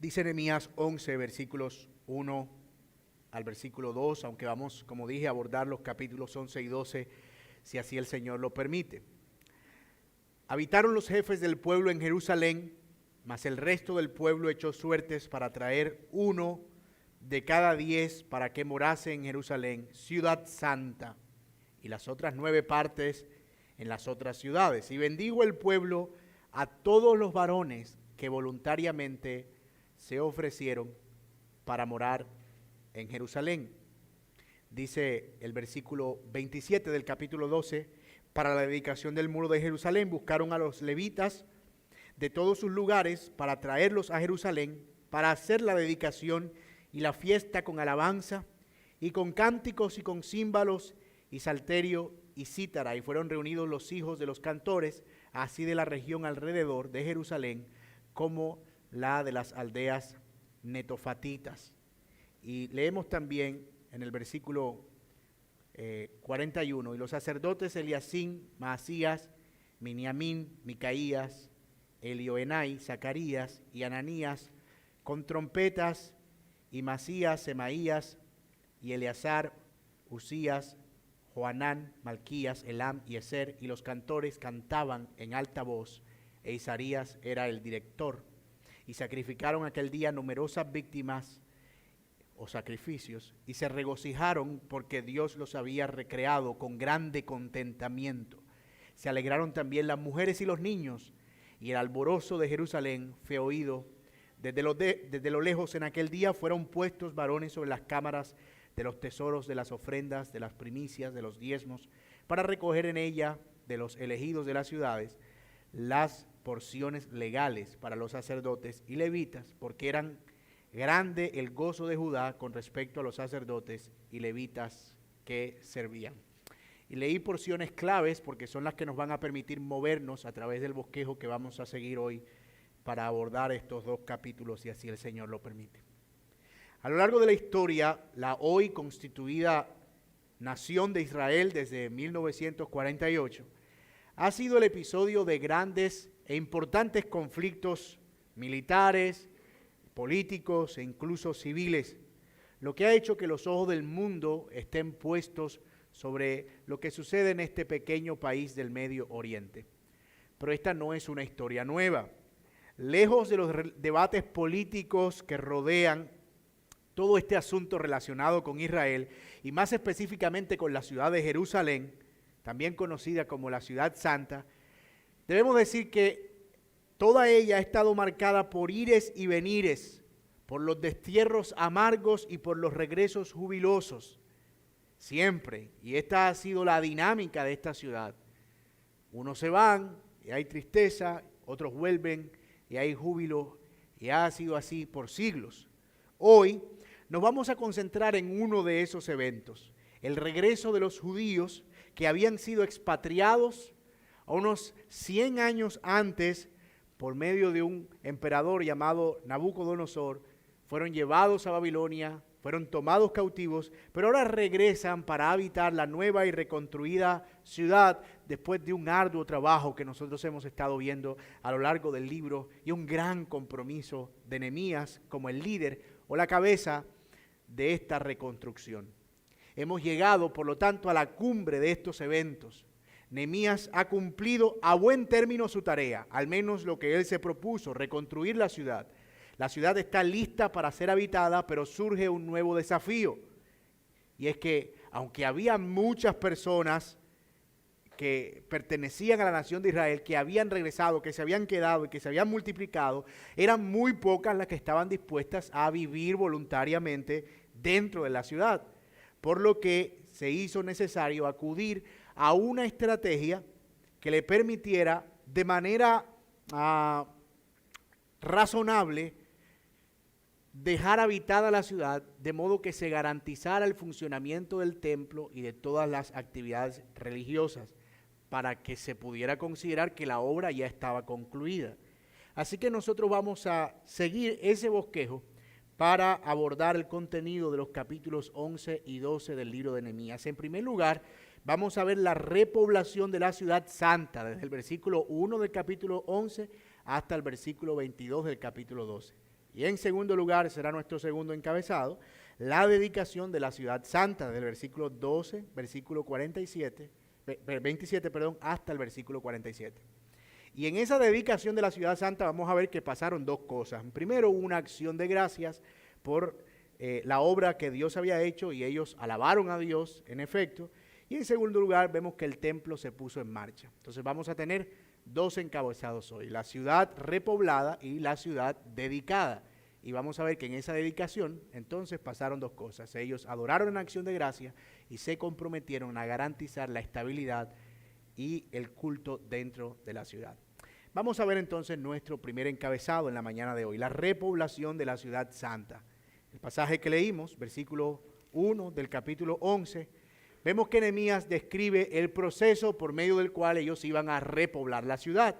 Dice Nehemías 11, versículos 1 al versículo 2, aunque vamos, como dije, a abordar los capítulos 11 y 12, si así el Señor lo permite. Habitaron los jefes del pueblo en Jerusalén, mas el resto del pueblo echó suertes para traer 1 de cada 10 para que morase en Jerusalén, ciudad santa, y las otras 9 partes en las otras ciudades. Y bendijo el pueblo a todos los varones que voluntariamente se ofrecieron para morar en Jerusalén. Dice el versículo 27 del capítulo 12, para la dedicación del muro de Jerusalén buscaron a los levitas de todos sus lugares para traerlos a Jerusalén, para hacer la dedicación y la fiesta con alabanza y con cánticos y con címbalos y salterio y cítara. Y fueron reunidos los hijos de los cantores, así de la región alrededor de Jerusalén, como la de las aldeas netofatitas. Y leemos también en el versículo 41, y los sacerdotes Eliasín, Maasías, Miniamín, Micaías, Elioenai, Zacarías y Ananías, con trompetas, y Masías, Semaías, y Eleazar, Usías, Joanán, Malquías, Elam y Ezer, y los cantores cantaban en alta voz, e Isaías era el director. Y sacrificaron aquel día numerosas víctimas o sacrificios, y se regocijaron porque Dios los había recreado con grande contentamiento. Se alegraron también las mujeres y los niños, y el alborozo de Jerusalén fue oído. Desde lo lejos en aquel día fueron puestos varones sobre las cámaras de los tesoros, de las ofrendas, de las primicias, de los diezmos, para recoger en ella de los elegidos de las ciudades las porciones legales para los sacerdotes y levitas, porque eran grande el gozo de Judá con respecto a los sacerdotes y levitas que servían. Y leí porciones claves porque son las que nos van a permitir movernos a través del bosquejo que vamos a seguir hoy para abordar estos 2 capítulos, si así el Señor lo permite. A lo largo de la historia, la hoy constituida nación de Israel desde 1948 ha sido el episodio de grandes e importantes conflictos militares, políticos e incluso civiles, lo que ha hecho que los ojos del mundo estén puestos sobre lo que sucede en este pequeño país del Medio Oriente. Pero esta no es una historia nueva. Lejos de los debates políticos que rodean todo este asunto relacionado con Israel, y más específicamente con la ciudad de Jerusalén, también conocida como la ciudad santa, debemos decir que toda ella ha estado marcada por ires y venires, por los destierros amargos y por los regresos jubilosos, siempre. Y esta ha sido la dinámica de esta ciudad. Unos se van y hay tristeza, otros vuelven y hay júbilo, y ha sido así por siglos. Hoy nos vamos a concentrar en uno de esos eventos, el regreso de los judíos que habían sido expatriados a unos 100 años antes por medio de un emperador llamado Nabucodonosor. Fueron llevados a Babilonia, fueron tomados cautivos, pero ahora regresan para habitar la nueva y reconstruida ciudad después de un arduo trabajo que nosotros hemos estado viendo a lo largo del libro, y un gran compromiso de Nehemías como el líder o la cabeza de esta reconstrucción. Hemos llegado, por lo tanto, a la cumbre de estos eventos. Nehemías ha cumplido a buen término su tarea, al menos lo que él se propuso, reconstruir la ciudad. La ciudad está lista para ser habitada, pero surge un nuevo desafío. Y es que, aunque había muchas personas que pertenecían a la nación de Israel, que habían regresado, que se habían quedado y que se habían multiplicado, eran muy pocas las que estaban dispuestas a vivir voluntariamente dentro de la ciudad. Por lo que se hizo necesario acudir a una estrategia que le permitiera de manera razonable dejar habitada la ciudad, de modo que se garantizara el funcionamiento del templo y de todas las actividades religiosas, para que se pudiera considerar que la obra ya estaba concluida. Así que nosotros vamos a seguir ese bosquejo para abordar el contenido de los capítulos 11 y 12 del libro de Nehemías. En primer lugar, vamos a ver la repoblación de la ciudad santa, desde el versículo 1 del capítulo 11 hasta el versículo 22 del capítulo 12. Y en segundo lugar, será nuestro segundo encabezado, la dedicación de la ciudad santa, del versículo 12, versículo 27, hasta el versículo 47. Y en esa dedicación de la ciudad santa vamos a ver que pasaron dos cosas. Primero, una acción de gracias por la obra que Dios había hecho y ellos alabaron a Dios, en efecto. Y en segundo lugar, vemos que el templo se puso en marcha. Entonces vamos a tener dos encabezados hoy, la ciudad repoblada y la ciudad dedicada. Y vamos a ver que en esa dedicación, entonces pasaron dos cosas. Ellos adoraron en acción de gracia y se comprometieron a garantizar la estabilidad y el culto dentro de la ciudad. Vamos a ver entonces nuestro primer encabezado en la mañana de hoy, la repoblación de la ciudad santa. El pasaje que leímos, versículo 1 del capítulo 11, vemos que Nehemías describe el proceso por medio del cual ellos iban a repoblar la ciudad.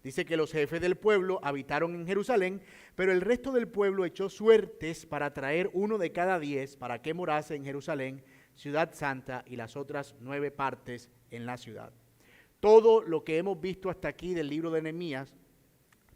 Dice que los jefes del pueblo habitaron en Jerusalén, pero el resto del pueblo echó suertes para traer 1 de cada 10 para que morase en Jerusalén, ciudad santa, y las otras 9 partes en la ciudad. Todo lo que hemos visto hasta aquí del libro de Nehemías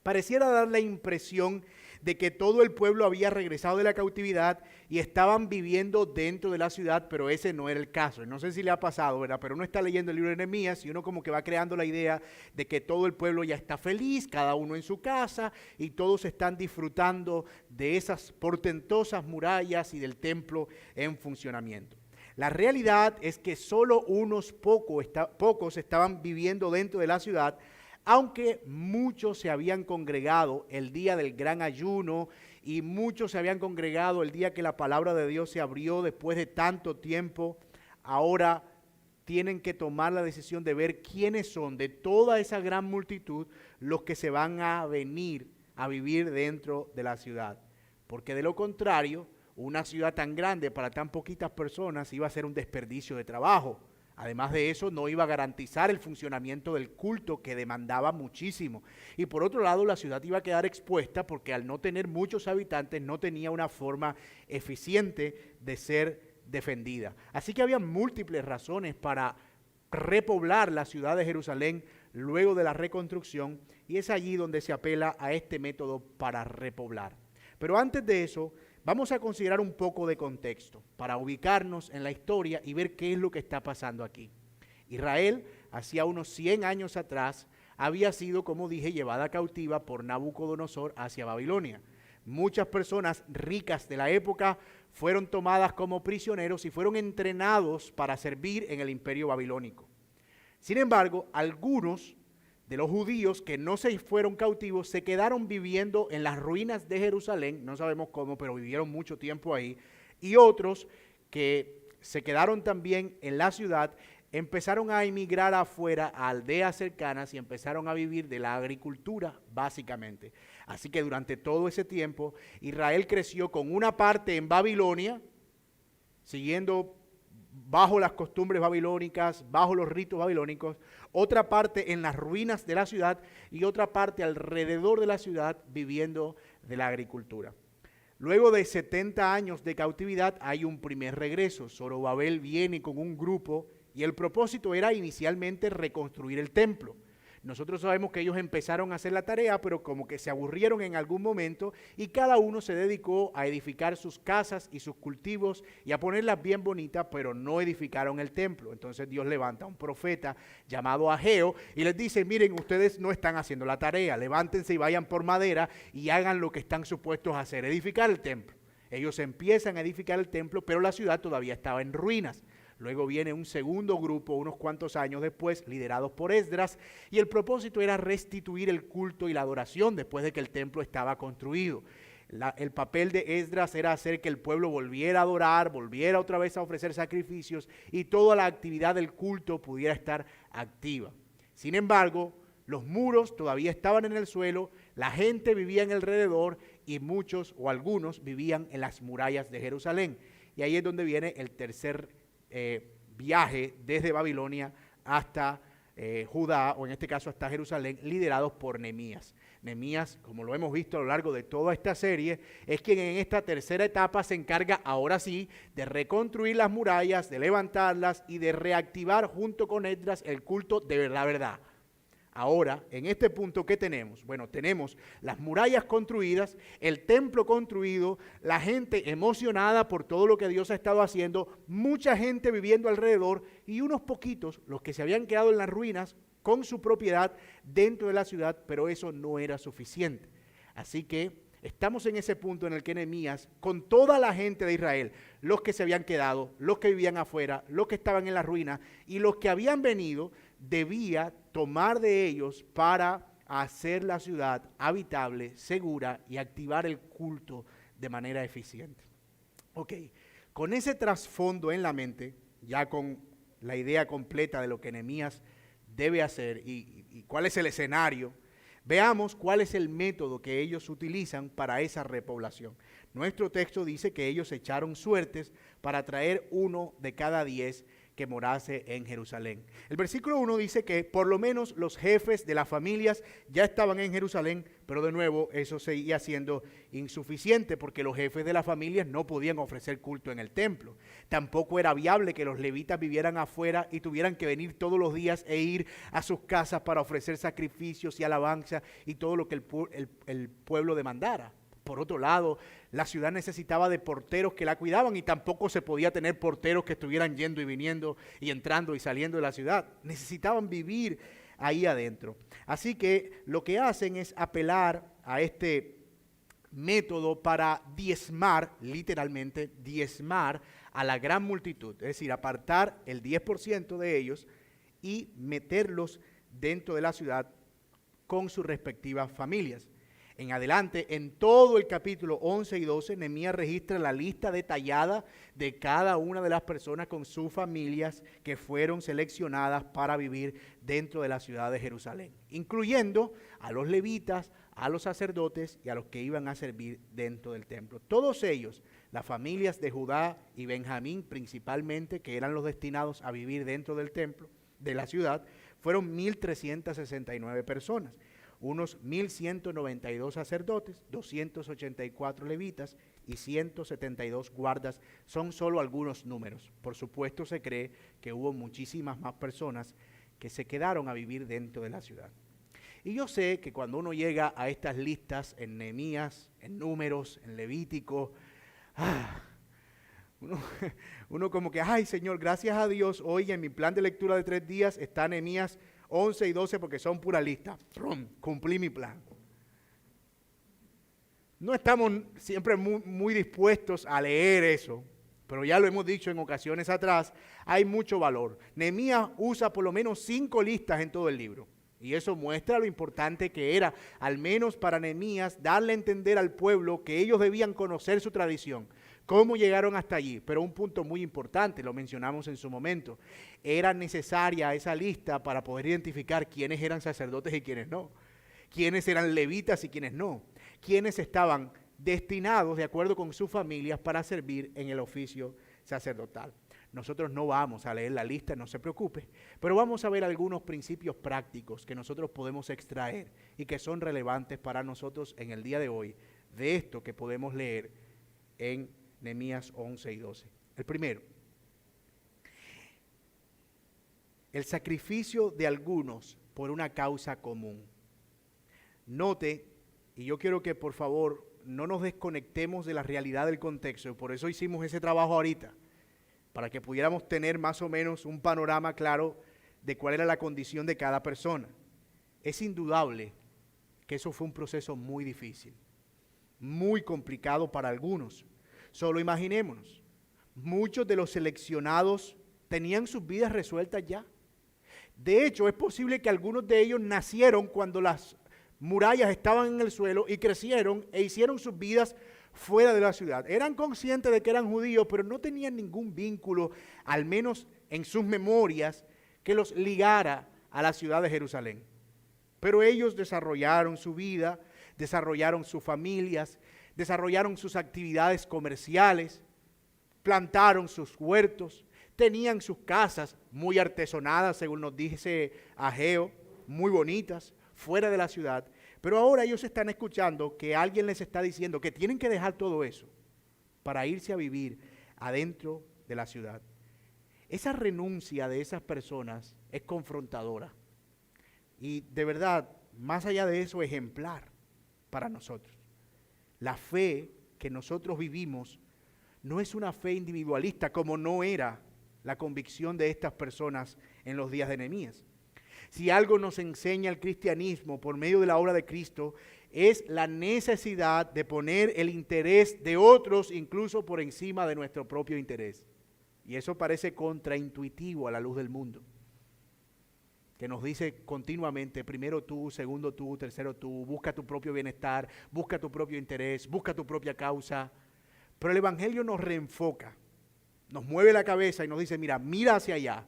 pareciera dar la impresión de que todo el pueblo había regresado de la cautividad y estaban viviendo dentro de la ciudad, pero ese no era el caso. No sé si le ha pasado, ¿verdad? Pero uno está leyendo el libro de Nehemías y uno como que va creando la idea de que todo el pueblo ya está feliz, cada uno en su casa, y todos están disfrutando de esas portentosas murallas y del templo en funcionamiento. La realidad es que solo unos pocos estaban viviendo dentro de la ciudad, aunque muchos se habían congregado el día del gran ayuno y muchos se habían congregado el día que la palabra de Dios se abrió después de tanto tiempo. Ahora tienen que tomar la decisión de ver quiénes son de toda esa gran multitud los que se van a venir a vivir dentro de la ciudad. Porque de lo contrario, una ciudad tan grande para tan poquitas personas iba a ser un desperdicio de trabajo. Además de eso, no iba a garantizar el funcionamiento del culto que demandaba muchísimo. Y por otro lado, la ciudad iba a quedar expuesta porque al no tener muchos habitantes, no tenía una forma eficiente de ser defendida. Así que había múltiples razones para repoblar la ciudad de Jerusalén luego de la reconstrucción, y es allí donde se apela a este método para repoblar. Pero antes de eso, vamos a considerar un poco de contexto para ubicarnos en la historia y ver qué es lo que está pasando aquí. Israel, hacía unos 100 años atrás, había sido, como dije, llevada cautiva por Nabucodonosor hacia Babilonia. Muchas personas ricas de la época fueron tomadas como prisioneros y fueron entrenados para servir en el imperio babilónico. Sin embargo, algunos de los judíos que no se fueron cautivos se quedaron viviendo en las ruinas de Jerusalén, no sabemos cómo, pero vivieron mucho tiempo ahí, y otros que se quedaron también en la ciudad empezaron a emigrar afuera a aldeas cercanas y empezaron a vivir de la agricultura básicamente. Así que durante todo ese tiempo Israel creció con una parte en Babilonia, siguiendo bajo las costumbres babilónicas, bajo los ritos babilónicos, otra parte en las ruinas de la ciudad y otra parte alrededor de la ciudad viviendo de la agricultura. Luego de 70 años de cautividad hay un primer regreso. Zorobabel viene con un grupo y el propósito era inicialmente reconstruir el templo. Nosotros sabemos que ellos empezaron a hacer la tarea, pero como que se aburrieron en algún momento y cada uno se dedicó a edificar sus casas y sus cultivos y a ponerlas bien bonitas, pero no edificaron el templo. Entonces Dios levanta a un profeta llamado Ageo y les dice: miren, ustedes no están haciendo la tarea, levántense y vayan por madera y hagan lo que están supuestos a hacer, edificar el templo. Ellos empiezan a edificar el templo, pero la ciudad todavía estaba en ruinas. Luego viene un segundo grupo, unos cuantos años después, liderados por Esdras, y el propósito era restituir el culto y la adoración después de que el templo estaba construido. El papel de Esdras era hacer que el pueblo volviera a adorar, volviera otra vez a ofrecer sacrificios y toda la actividad del culto pudiera estar activa. Sin embargo, los muros todavía estaban en el suelo, la gente vivía en alrededor y muchos o algunos vivían en las murallas de Jerusalén. Y ahí es donde viene el tercer viaje desde Babilonia hasta Judá, o en este caso hasta Jerusalén, liderados por Nehemías. Nehemías, como lo hemos visto a lo largo de toda esta serie, es quien en esta tercera etapa se encarga ahora sí de reconstruir las murallas, de levantarlas y de reactivar junto con Esdras el culto de la verdad. Ahora, en este punto, ¿qué tenemos? Bueno, tenemos las murallas construidas, el templo construido, la gente emocionada por todo lo que Dios ha estado haciendo, mucha gente viviendo alrededor y unos poquitos, los que se habían quedado en las ruinas, con su propiedad dentro de la ciudad, pero eso no era suficiente. Así que estamos en ese punto en el que Nehemías, con toda la gente de Israel, los que se habían quedado, los que vivían afuera, los que estaban en la ruina y los que habían venido, debía tomar de ellos para hacer la ciudad habitable, segura y activar el culto de manera eficiente. Ok, con ese trasfondo en la mente, ya con la idea completa de lo que Nehemías debe hacer y cuál es el escenario, veamos cuál es el método que ellos utilizan para esa repoblación. Nuestro texto dice que ellos echaron suertes para traer 1 de cada 10 que morase en Jerusalén. El versículo 1 dice que por lo menos los jefes de las familias ya estaban en Jerusalén, pero de nuevo eso seguía siendo insuficiente porque los jefes de las familias no podían ofrecer culto en el templo. Tampoco era viable que los levitas vivieran afuera y tuvieran que venir todos los días e ir a sus casas para ofrecer sacrificios y alabanza y todo lo que el pueblo demandara. Por otro lado, la ciudad necesitaba de porteros que la cuidaban y tampoco se podía tener porteros que estuvieran yendo y viniendo y entrando y saliendo de la ciudad. Necesitaban vivir ahí adentro. Así que lo que hacen es apelar a este método para diezmar, literalmente diezmar a la gran multitud. Es decir, apartar el 10% de ellos y meterlos dentro de la ciudad con sus respectivas familias. En adelante, en todo el capítulo 11 y 12, Nehemías registra la lista detallada de cada una de las personas con sus familias que fueron seleccionadas para vivir dentro de la ciudad de Jerusalén, incluyendo a los levitas, a los sacerdotes y a los que iban a servir dentro del templo. Todos ellos, las familias de Judá y Benjamín principalmente, que eran los destinados a vivir dentro del templo, de la ciudad, fueron 1,369 personas. Unos 1,192 sacerdotes, 284 levitas y 172 guardas son solo algunos números. Por supuesto se cree que hubo muchísimas más personas que se quedaron a vivir dentro de la ciudad. Y yo sé que cuando uno llega a estas listas en Nehemías, en Números, en Levítico, uno como que, ay Señor, gracias a Dios, hoy en mi plan de lectura de 3 días está Nehemías 11 y 12 porque son pura lista. ¡Prum! Cumplí mi plan. No estamos siempre muy dispuestos a leer eso, pero ya lo hemos dicho en ocasiones atrás, hay mucho valor. Nehemías usa por lo menos 5 listas en todo el libro. Y eso muestra lo importante que era, al menos para Nehemías, darle a entender al pueblo que ellos debían conocer su tradición. ¿Cómo llegaron hasta allí? Pero un punto muy importante, lo mencionamos en su momento, era necesaria esa lista para poder identificar quiénes eran sacerdotes y quiénes no, quiénes eran levitas y quiénes no, quiénes estaban destinados de acuerdo con sus familias para servir en el oficio sacerdotal. Nosotros no vamos a leer la lista, no se preocupe, pero vamos a ver algunos principios prácticos que nosotros podemos extraer y que son relevantes para nosotros en el día de hoy, de esto que podemos leer en Nehemías 11 y 12. El primero, el sacrificio de algunos por una causa común. Note, y yo quiero que por favor no nos desconectemos de la realidad del contexto, y por eso hicimos ese trabajo ahorita, para que pudiéramos tener más o menos un panorama claro de cuál era la condición de cada persona. Es indudable que eso fue un proceso muy difícil, muy complicado para algunos. Solo imaginémonos, muchos de los seleccionados tenían sus vidas resueltas ya. De hecho, es posible que algunos de ellos nacieron cuando las murallas estaban en el suelo y crecieron e hicieron sus vidas fuera de la ciudad. Eran conscientes de que eran judíos, pero no tenían ningún vínculo, al menos en sus memorias, que los ligara a la ciudad de Jerusalén. Pero ellos desarrollaron su vida, desarrollaron sus familias, desarrollaron sus actividades comerciales, plantaron sus huertos, tenían sus casas muy artesonadas, según nos dice Ageo, muy bonitas, fuera de la ciudad. Pero ahora ellos están escuchando que alguien les está diciendo que tienen que dejar todo eso para irse a vivir adentro de la ciudad. Esa renuncia de esas personas es confrontadora. y de verdad, más allá de eso, ejemplar para nosotros. La fe que nosotros vivimos no es una fe individualista como no era la convicción de estas personas en los días de Nehemías. Si algo nos enseña el cristianismo por medio de la obra de Cristo, es la necesidad de poner el interés de otros incluso por encima de nuestro propio interés. Y eso parece contraintuitivo a la luz del mundo, que nos dice continuamente, primero tú, segundo tú, tercero tú, busca tu propio bienestar, busca tu propio interés, busca tu propia causa. Pero el Evangelio nos reenfoca, nos mueve la cabeza y nos dice, mira hacia allá.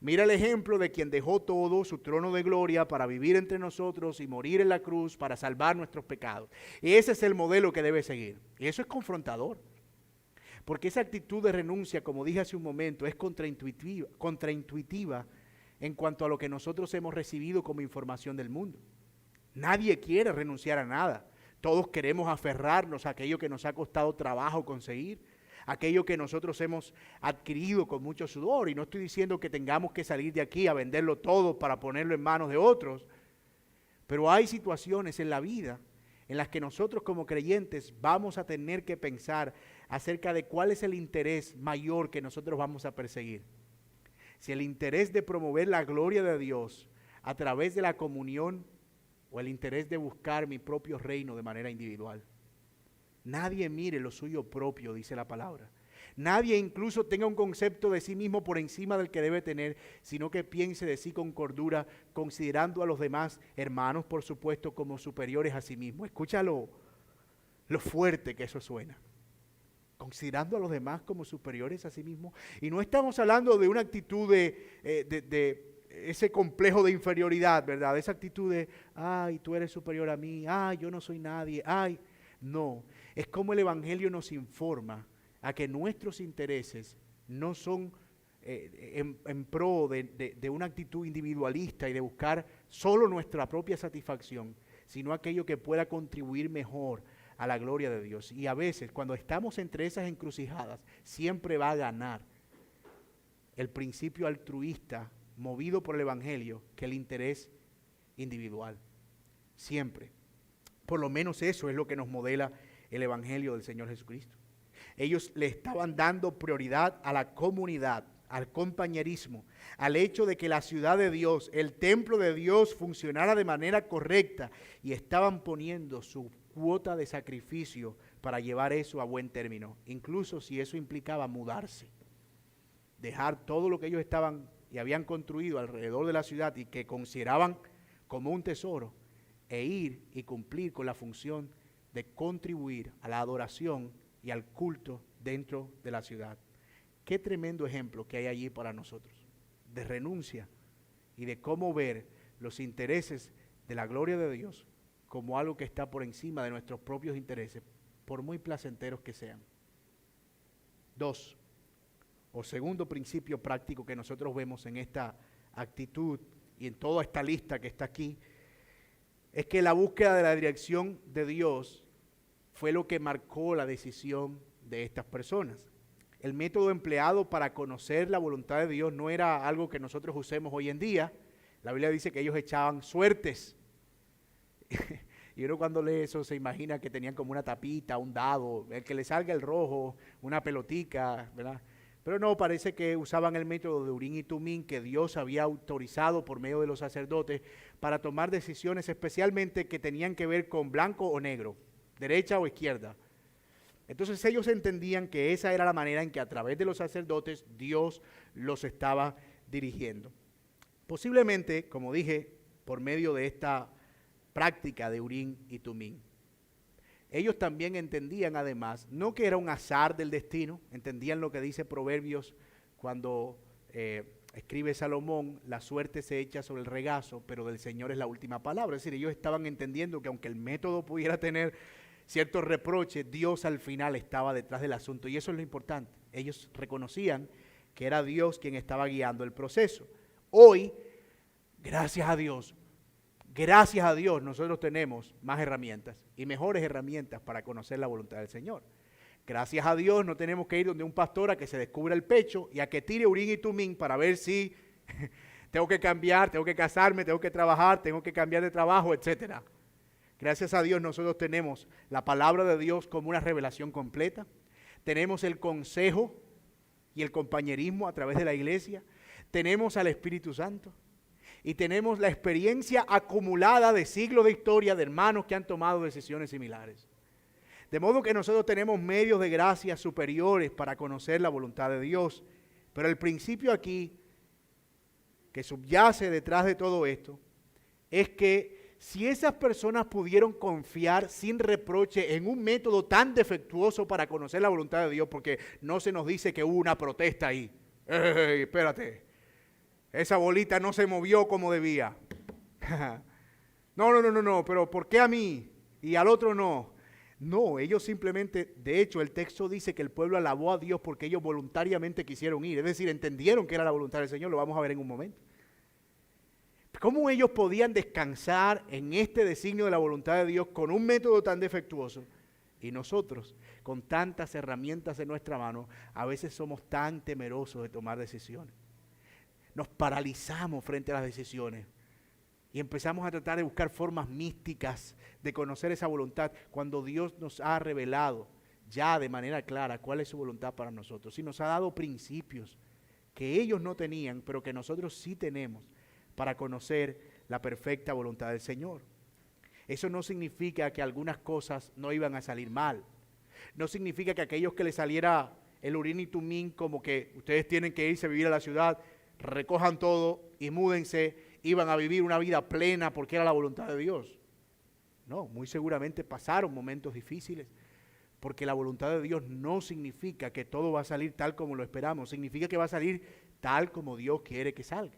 Mira el ejemplo de quien dejó todo, su trono de gloria, para vivir entre nosotros y morir en la cruz para salvar nuestros pecados. Y ese es el modelo que debe seguir. Y eso es confrontador. Porque esa actitud de renuncia, como dije hace un momento, es contraintuitiva en cuanto a lo que nosotros hemos recibido como información del mundo. Nadie quiere renunciar a nada. Todos queremos aferrarnos a aquello que nos ha costado trabajo conseguir, aquello que nosotros hemos adquirido con mucho sudor. Y no estoy diciendo que tengamos que salir de aquí a venderlo todo para ponerlo en manos de otros. Pero hay situaciones en la vida en las que nosotros como creyentes vamos a tener que pensar acerca de cuál es el interés mayor que nosotros vamos a perseguir. Si el interés de promover la gloria de Dios a través de la comunión o el interés de buscar mi propio reino de manera individual. Nadie mire lo suyo propio, dice la palabra. Nadie incluso tenga un concepto de sí mismo por encima del que debe tener, sino que piense de sí con cordura, considerando a los demás hermanos, por supuesto, como superiores a sí mismo. Escucha lo fuerte que eso suena. Considerando a los demás como superiores a sí mismo. Y no estamos hablando de una actitud de ese complejo de inferioridad, ¿verdad? Esa actitud de, ay, tú eres superior a mí, ay, yo no soy nadie, ay. No, es como el Evangelio nos informa a que nuestros intereses no son en pro de una actitud individualista y de buscar solo nuestra propia satisfacción, sino aquello que pueda contribuir mejor a la gloria de Dios. Y a veces, cuando estamos entre esas encrucijadas, siempre va a ganar el principio altruista movido por el Evangelio que el interés individual. Siempre. Por lo menos eso es lo que nos modela el Evangelio del Señor Jesucristo. Ellos le estaban dando prioridad a la comunidad, al compañerismo, al hecho de que la ciudad de Dios, el templo de Dios funcionara de manera correcta y estaban poniendo su cuota de sacrificio para llevar eso a buen término, incluso si eso implicaba mudarse, dejar todo lo que ellos estaban y habían construido alrededor de la ciudad y que consideraban como un tesoro, e ir y cumplir con la función de contribuir a la adoración y al culto dentro de la ciudad. Qué tremendo ejemplo que hay allí para nosotros, de renuncia y de cómo ver los intereses de la gloria de Dios como algo que está por encima de nuestros propios intereses, por muy placenteros que sean. 2, o segundo principio práctico que nosotros vemos en esta actitud y en toda esta lista que está aquí, es que la búsqueda de la dirección de Dios fue lo que marcó la decisión de estas personas. El método empleado para conocer la voluntad de Dios no era algo que nosotros usemos hoy en día. La Biblia dice que ellos echaban suertes. Y uno cuando lee eso se imagina que tenían como una tapita, un dado, el que le salga el rojo, una pelotica, ¿verdad? Pero no, parece que usaban el método de Urim y Tumim que Dios había autorizado por medio de los sacerdotes para tomar decisiones especialmente que tenían que ver con blanco o negro, derecha o izquierda. Entonces ellos entendían que esa era la manera en que a través de los sacerdotes Dios los estaba dirigiendo. Posiblemente, como dije, por medio de esta práctica de Urim y Tumim. Ellos también entendían además, no que era un azar del destino, entendían lo que dice Proverbios cuando escribe Salomón, la suerte se echa sobre el regazo, pero del Señor es la última palabra. Es decir, ellos estaban entendiendo que aunque el método pudiera tener ciertos reproches, Dios al final estaba detrás del asunto y eso es lo importante. Ellos reconocían que era Dios quien estaba guiando el proceso. Hoy, gracias a Dios, nosotros tenemos más herramientas y mejores herramientas para conocer la voluntad del Señor. Gracias a Dios no tenemos que ir donde un pastor a que se descubra el pecho y a que tire Urim y Tumim para ver si Tengo que cambiar, tengo que casarme, tengo que trabajar, tengo que cambiar de trabajo, etc. Gracias a Dios nosotros tenemos la palabra de Dios como una revelación completa. Tenemos el consejo y el compañerismo a través de la iglesia. Tenemos al Espíritu Santo. Y tenemos la experiencia acumulada de siglos de historia de hermanos que han tomado decisiones similares. De modo que nosotros tenemos medios de gracia superiores para conocer la voluntad de Dios. Pero el principio aquí, que subyace detrás de todo esto, es que si esas personas pudieron confiar sin reproche en un método tan defectuoso para conocer la voluntad de Dios, porque no se nos dice que hubo una protesta ahí. ¡Ey, espérate! Esa bolita no se movió como debía. No, pero ¿por qué a mí y al otro no? No, ellos simplemente, de hecho el texto dice que el pueblo alabó a Dios porque ellos voluntariamente quisieron ir, es decir, entendieron que era la voluntad del Señor, lo vamos a ver en un momento. ¿Cómo ellos podían descansar en este designio de la voluntad de Dios con un método tan defectuoso? Y nosotros, con tantas herramientas en nuestra mano, a veces somos tan temerosos de tomar decisiones. Nos paralizamos frente a las decisiones y empezamos a tratar de buscar formas místicas de conocer esa voluntad cuando Dios nos ha revelado ya de manera clara cuál es su voluntad para nosotros. Y nos ha dado principios que ellos no tenían, pero que nosotros sí tenemos para conocer la perfecta voluntad del Señor. Eso no significa que algunas cosas no iban a salir mal. No significa que aquellos que les saliera el urín y tumín como que ustedes tienen que irse a vivir a la ciudad, recojan todo y múdense, iban a vivir una vida plena porque era la voluntad de Dios. No, muy seguramente pasaron momentos difíciles, porque la voluntad de Dios no significa que todo va a salir tal como lo esperamos, significa que va a salir tal como Dios quiere que salga.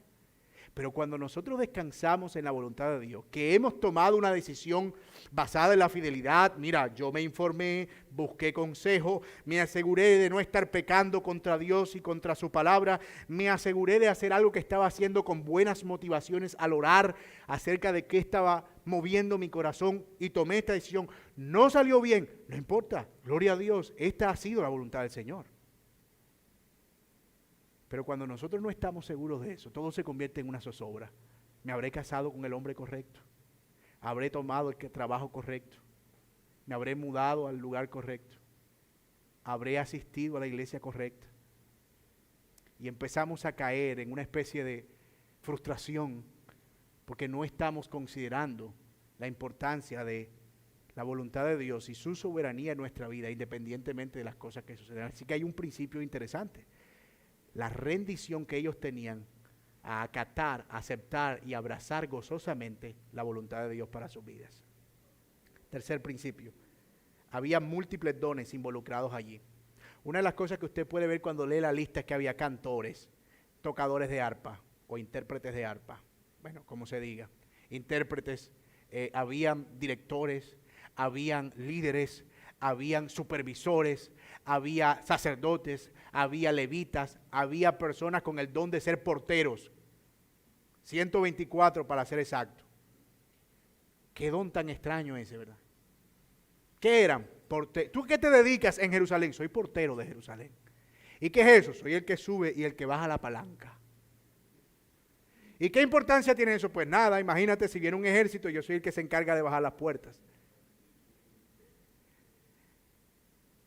Pero cuando nosotros descansamos en la voluntad de Dios, que hemos tomado una decisión basada en la fidelidad, mira, yo me informé, busqué consejo, me aseguré de no estar pecando contra Dios y contra su palabra, me aseguré de hacer algo que estaba haciendo con buenas motivaciones al orar acerca de qué estaba moviendo mi corazón y tomé esta decisión. No salió bien, no importa, gloria a Dios, esta ha sido la voluntad del Señor. Pero cuando nosotros no estamos seguros de eso, todo se convierte en una zozobra. Me habré casado con el hombre correcto, habré tomado el trabajo correcto, me habré mudado al lugar correcto, habré asistido a la iglesia correcta. Y empezamos a caer en una especie de frustración porque no estamos considerando la importancia de la voluntad de Dios y su soberanía en nuestra vida, independientemente de las cosas que suceden. Así que hay un principio interesante. La rendición que ellos tenían a acatar, aceptar y abrazar gozosamente la voluntad de Dios para sus vidas. Tercer principio, había múltiples dones involucrados allí. Una de las cosas que usted puede ver cuando lee la lista es que había cantores, tocadores de arpa o intérpretes de arpa, bueno, como se diga, intérpretes, habían directores, habían líderes, habían supervisores, había sacerdotes, había levitas, había personas con el don de ser porteros. 124 para ser exacto. Qué don tan extraño ese, ¿verdad? ¿Qué eran? ¿Tú qué te dedicas en Jerusalén? Soy portero de Jerusalén. ¿Y qué es eso? Soy el que sube y el que baja la palanca. ¿Y qué importancia tiene eso? Pues nada, imagínate si viene un ejército, yo soy el que se encarga de bajar las puertas.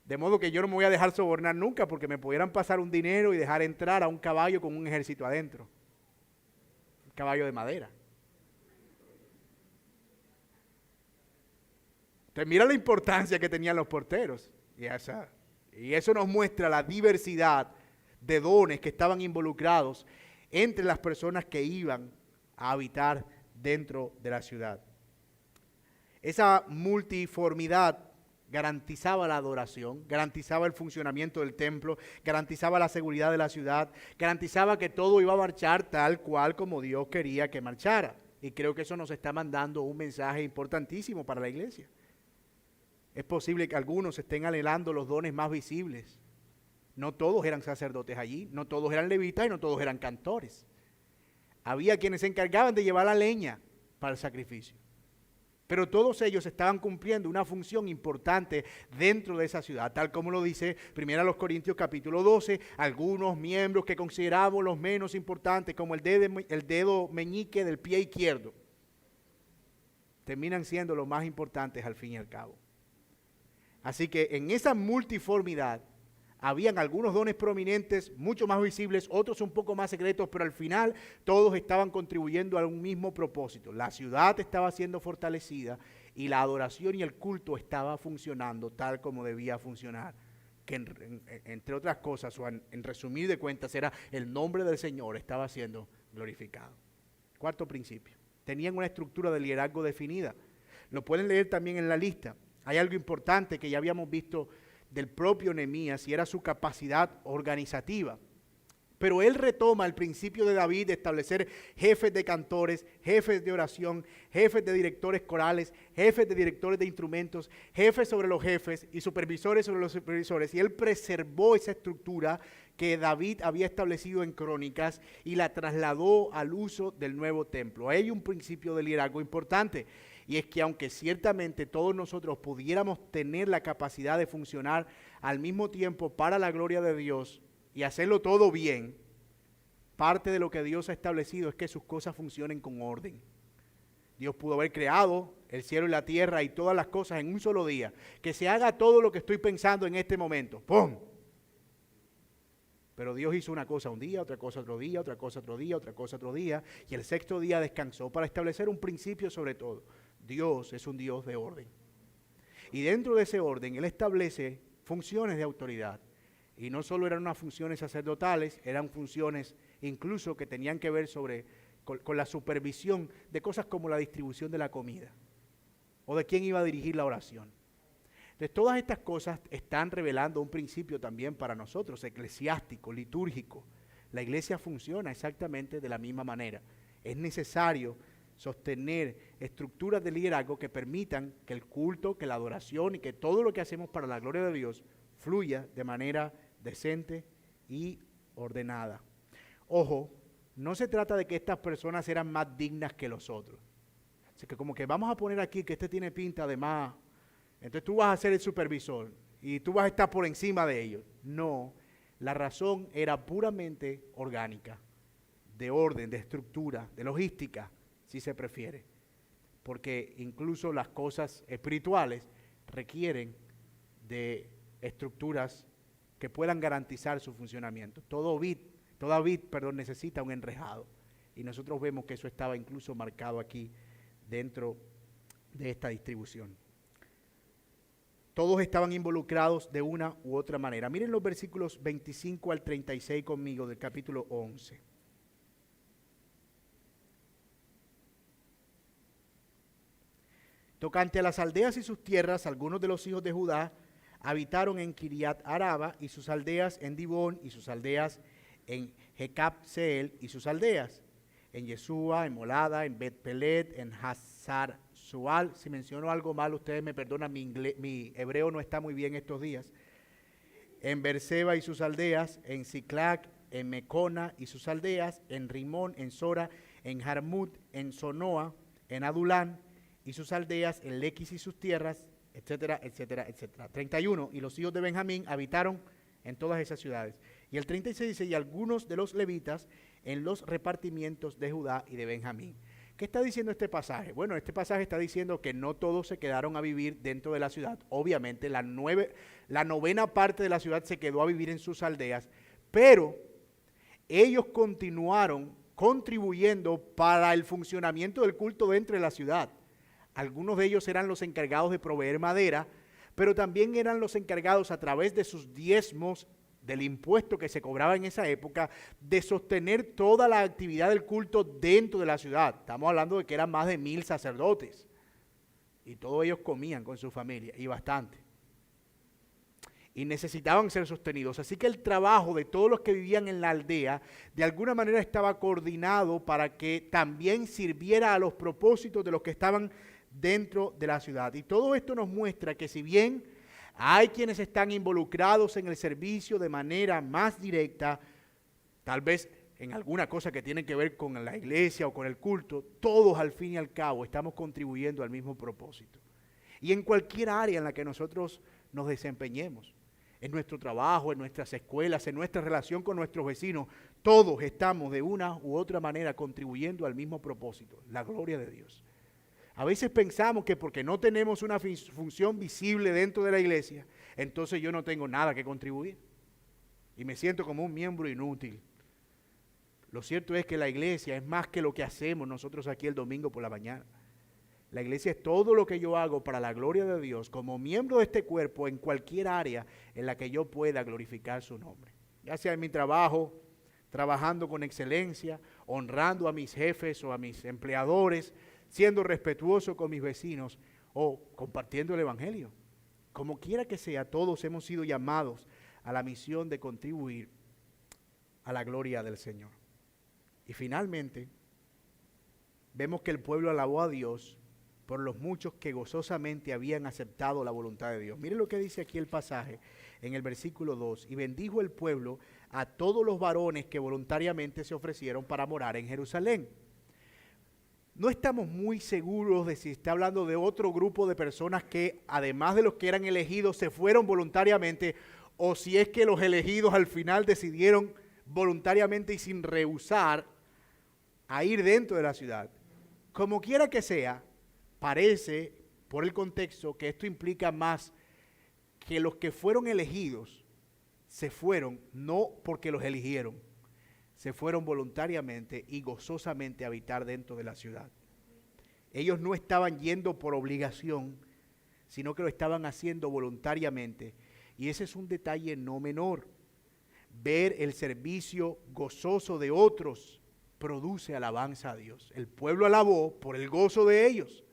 De modo que yo no me voy a dejar sobornar nunca porque me pudieran pasar un dinero y dejar entrar a un caballo con un ejército adentro. Un caballo de madera. Entonces mira la importancia que tenían los porteros. Y eso nos muestra la diversidad de dones que estaban involucrados entre las personas que iban a habitar dentro de la ciudad. Esa multiformidad garantizaba la adoración, garantizaba el funcionamiento del templo, garantizaba la seguridad de la ciudad, garantizaba que todo iba a marchar tal cual como Dios quería que marchara. Y creo que eso nos está mandando un mensaje importantísimo para la iglesia. Es posible que algunos estén anhelando los dones más visibles. No todos eran sacerdotes allí, no todos eran levitas y no todos eran cantores. Había quienes se encargaban de llevar la leña para el sacrificio. Pero todos ellos estaban cumpliendo una función importante dentro de esa ciudad, tal como lo dice 1 Corintios capítulo 12, algunos miembros que consideramos los menos importantes, como el dedo meñique del pie izquierdo, terminan siendo los más importantes al fin y al cabo. Así que en esa multiformidad, habían algunos dones prominentes, mucho más visibles, otros un poco más secretos, pero al final todos estaban contribuyendo a un mismo propósito. La ciudad estaba siendo fortalecida y la adoración y el culto estaba funcionando tal como debía funcionar. Que entre otras cosas, o en resumir de cuentas, era el nombre del Señor estaba siendo glorificado. Cuarto principio, tenían una estructura de liderazgo definida. Lo pueden leer también en la lista. Hay algo importante que ya habíamos visto del propio Nehemías y era su capacidad organizativa. Pero él retoma el principio de David de establecer jefes de cantores, jefes de oración, jefes de directores corales, jefes de directores de instrumentos, jefes sobre los jefes y supervisores sobre los supervisores. Y él preservó esa estructura que David había establecido en Crónicas y la trasladó al uso del nuevo templo. Hay un principio de liderazgo importante. Y es que aunque ciertamente todos nosotros pudiéramos tener la capacidad de funcionar al mismo tiempo para la gloria de Dios y hacerlo todo bien, parte de lo que Dios ha establecido es que sus cosas funcionen con orden. Dios pudo haber creado el cielo y la tierra y todas las cosas en un solo día. Que se haga todo lo que estoy pensando en este momento. ¡Pum! Pero Dios hizo una cosa un día, otra cosa otro día, otra cosa otro día, otra cosa otro día. Y el sexto día descansó para establecer un principio sobre todo. Dios es un Dios de orden. Y dentro de ese orden, Él establece funciones de autoridad. Y no solo eran unas funciones sacerdotales, eran funciones incluso que tenían que ver con la supervisión de cosas como la distribución de la comida. O de quién iba a dirigir la oración. Entonces, todas estas cosas están revelando un principio también para nosotros, eclesiástico, litúrgico. La iglesia funciona exactamente de la misma manera. Es necesario sostener estructuras de liderazgo que permitan que el culto, que la adoración y que todo lo que hacemos para la gloria de Dios fluya de manera decente y ordenada. Ojo, no se trata de que estas personas eran más dignas que los otros. Así que como que vamos a poner aquí que este tiene pinta de más, entonces tú vas a ser el supervisor y tú vas a estar por encima de ellos. No, la razón era puramente orgánica, de orden, de estructura, de logística, si se prefiere, porque incluso las cosas espirituales requieren de estructuras que puedan garantizar su funcionamiento. Toda vid necesita un enrejado, y nosotros vemos que eso estaba incluso marcado aquí dentro de esta distribución. Todos estaban involucrados de una u otra manera. Miren los versículos 25 al 36 conmigo del capítulo 11. Tocante a las aldeas y sus tierras, algunos de los hijos de Judá habitaron en Kiriat Araba y sus aldeas, en Dibón y sus aldeas, en Jecab-Seel y sus aldeas, en Yeshua, en Molada, en Bet-Pelet, en Hazar Sual. Si menciono algo mal, ustedes me perdonan, mi hebreo no está muy bien estos días. En Berseba y sus aldeas, en Siclac, en Mecona y sus aldeas, en Rimón, en Sora, en Jarmut, en Sonoa, en Adulán y sus aldeas, en Lequis y sus tierras, etcétera, etcétera, etcétera. 31, y los hijos de Benjamín habitaron en todas esas ciudades. Y el 36 dice, y algunos de los levitas en los repartimientos de Judá y de Benjamín. ¿Qué está diciendo este pasaje? Bueno, este pasaje está diciendo que no todos se quedaron a vivir dentro de la ciudad. Obviamente, la novena parte de la ciudad se quedó a vivir en sus aldeas, pero ellos continuaron contribuyendo para el funcionamiento del culto dentro de la ciudad. Algunos de ellos eran los encargados de proveer madera, pero también eran los encargados a través de sus diezmos del impuesto que se cobraba en esa época, de sostener toda la actividad del culto dentro de la ciudad. Estamos hablando de que eran más de 1000 sacerdotes y todos ellos comían con su familia, y bastante. Y necesitaban ser sostenidos. Así que el trabajo de todos los que vivían en la aldea de alguna manera estaba coordinado para que también sirviera a los propósitos de los que estaban dentro de la ciudad. Y todo esto nos muestra que si bien hay quienes están involucrados en el servicio de manera más directa, tal vez en alguna cosa que tiene que ver con la iglesia o con el culto, todos al fin y al cabo estamos contribuyendo al mismo propósito. Y en cualquier área en la que nosotros nos desempeñemos, en nuestro trabajo, en nuestras escuelas, en nuestra relación con nuestros vecinos, todos estamos de una u otra manera contribuyendo al mismo propósito, la gloria de Dios. A veces pensamos que porque no tenemos una función visible dentro de la iglesia, entonces yo no tengo nada que contribuir y me siento como un miembro inútil. Lo cierto es que la iglesia es más que lo que hacemos nosotros aquí el domingo por la mañana. La iglesia es todo lo que yo hago para la gloria de Dios como miembro de este cuerpo en cualquier área en la que yo pueda glorificar su nombre. Ya sea en mi trabajo, trabajando con excelencia, honrando a mis jefes o a mis empleadores, siendo respetuoso con mis vecinos o compartiendo el evangelio. Como quiera que sea, todos hemos sido llamados a la misión de contribuir a la gloria del Señor. Y finalmente, vemos que el pueblo alabó a Dios por los muchos que gozosamente habían aceptado la voluntad de Dios. Miren lo que dice aquí el pasaje en el versículo 2. Y bendijo el pueblo a todos los varones que voluntariamente se ofrecieron para morar en Jerusalén. No estamos muy seguros de si está hablando de otro grupo de personas que, además de los que eran elegidos, se fueron voluntariamente, o si es que los elegidos al final decidieron voluntariamente y sin rehusar a ir dentro de la ciudad. Como quiera que sea, parece, por el contexto, que esto implica más que los que fueron elegidos se fueron, no porque los eligieron, se fueron voluntariamente y gozosamente a habitar dentro de la ciudad. Ellos no estaban yendo por obligación, sino que lo estaban haciendo voluntariamente. Y ese es un detalle no menor. Ver el servicio gozoso de otros produce alabanza a Dios. El pueblo alabó por el gozo de ellos.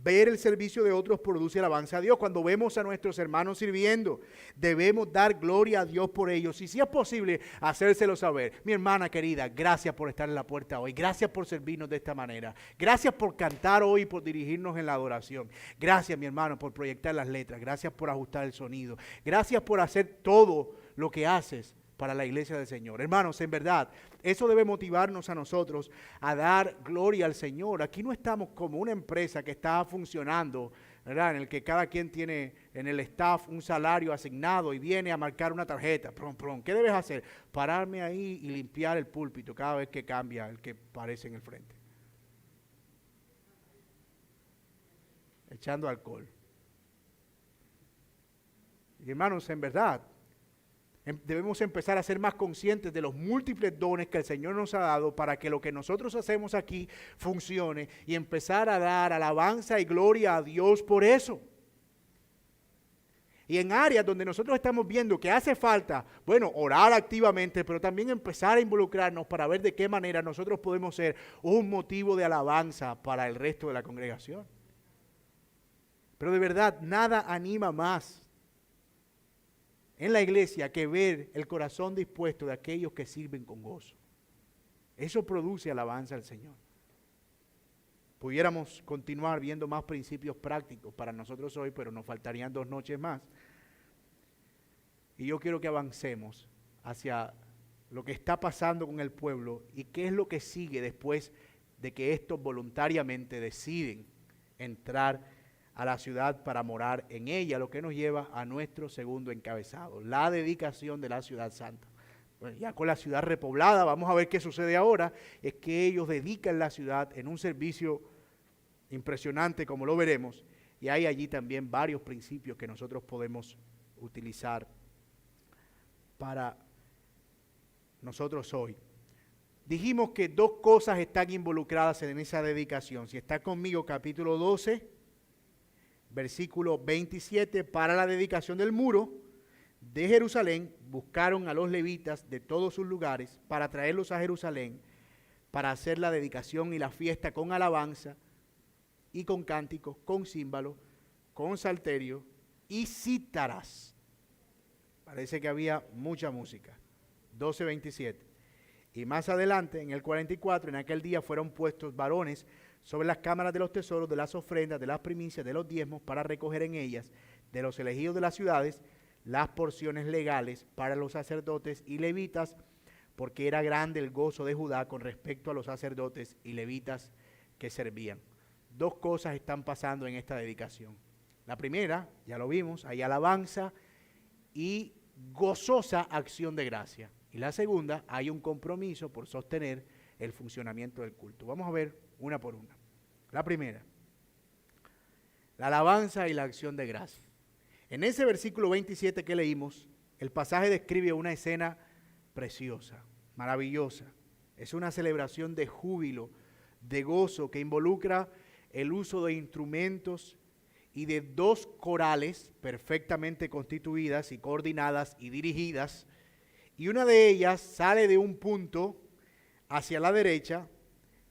Ver el servicio de otros produce alabanza a Dios. Cuando vemos a nuestros hermanos sirviendo, debemos dar gloria a Dios por ellos. Y si es posible, hacérselo saber. Mi hermana querida, gracias por estar en la puerta hoy. Gracias por servirnos de esta manera. Gracias por cantar hoy y por dirigirnos en la adoración. Gracias, mi hermano, por proyectar las letras. Gracias por ajustar el sonido. Gracias por hacer todo lo que haces para la iglesia del Señor. Hermanos, en verdad, eso debe motivarnos a nosotros a dar gloria al Señor. Aquí no estamos como una empresa que está funcionando, ¿verdad?, en el que cada quien tiene en el staff un salario asignado y viene a marcar una tarjeta. ¿Qué debes hacer? Pararme ahí y limpiar el púlpito cada vez que cambia el que aparece en el frente. Echando alcohol. Y hermanos, en verdad, debemos empezar a ser más conscientes de los múltiples dones que el Señor nos ha dado para que lo que nosotros hacemos aquí funcione y empezar a dar alabanza y gloria a Dios por eso. Y en áreas donde nosotros estamos viendo que hace falta, bueno, orar activamente, pero también empezar a involucrarnos para ver de qué manera nosotros podemos ser un motivo de alabanza para el resto de la congregación. Pero de verdad, nada anima más en la iglesia que ver el corazón dispuesto de aquellos que sirven con gozo. Eso produce alabanza al Señor. Pudiéramos continuar viendo más principios prácticos para nosotros hoy, pero nos faltarían 2 noches más. Y yo quiero que avancemos hacia lo que está pasando con el pueblo y qué es lo que sigue después de que estos voluntariamente deciden entrar a la ciudad para morar en ella, lo que nos lleva a nuestro segundo encabezado, la dedicación de la ciudad santa. Bueno, ya con la ciudad repoblada, vamos a ver qué sucede ahora, es que ellos dedican la ciudad en un servicio impresionante, como lo veremos, y hay allí también varios principios que nosotros podemos utilizar para nosotros hoy. Dijimos que 2 cosas están involucradas en esa dedicación. Si está conmigo, capítulo 12, versículo 27, para la dedicación del muro de Jerusalén, buscaron a los levitas de todos sus lugares para traerlos a Jerusalén, para hacer la dedicación y la fiesta con alabanza y con cánticos, con címbalos, con salterio y cítaras. Parece que había mucha música. 12:27. Y más adelante, en el 44, en aquel día fueron puestos varones sobre las cámaras de los tesoros, de las ofrendas, de las primicias, de los diezmos, para recoger en ellas, de los elegidos de las ciudades, las porciones legales para los sacerdotes y levitas, porque era grande el gozo de Judá con respecto a los sacerdotes y levitas que servían. Dos cosas están pasando en esta dedicación. La primera, ya lo vimos, hay alabanza y gozosa acción de gracia. Y la segunda, hay un compromiso por sostener el funcionamiento del culto. Vamos a ver una por una. La primera, la alabanza y la acción de gracia. En ese versículo 27 que leímos, el pasaje describe una escena preciosa, maravillosa. Es una celebración de júbilo, de gozo, que involucra el uso de instrumentos y de dos corales perfectamente constituidas y coordinadas y dirigidas, y una de ellas sale de un punto hacia la derecha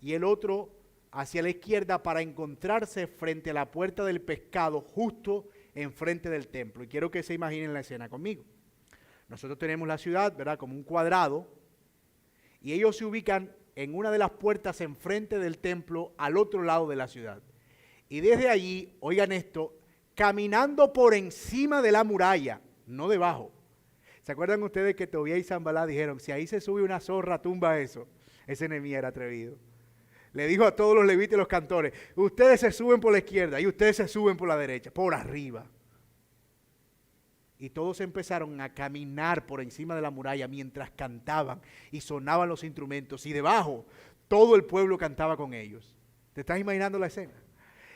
y el otro hacia la izquierda para encontrarse frente a la puerta del pescado, justo enfrente del templo. Y quiero que se imaginen la escena conmigo. Nosotros tenemos la ciudad, ¿verdad?, como un cuadrado, y ellos se ubican en una de las puertas enfrente del templo al otro lado de la ciudad. Y desde allí, oigan esto, caminando por encima de la muralla, no debajo. ¿Se acuerdan ustedes que Tobías y Sanbalá dijeron, si ahí se sube una zorra, tumba eso? Ese Nehemías era atrevido. Le dijo a todos los levitas y los cantores, ustedes se suben por la izquierda y ustedes se suben por la derecha, por arriba. Y todos empezaron a caminar por encima de la muralla mientras cantaban y sonaban los instrumentos. Y debajo todo el pueblo cantaba con ellos. ¿Te estás imaginando la escena?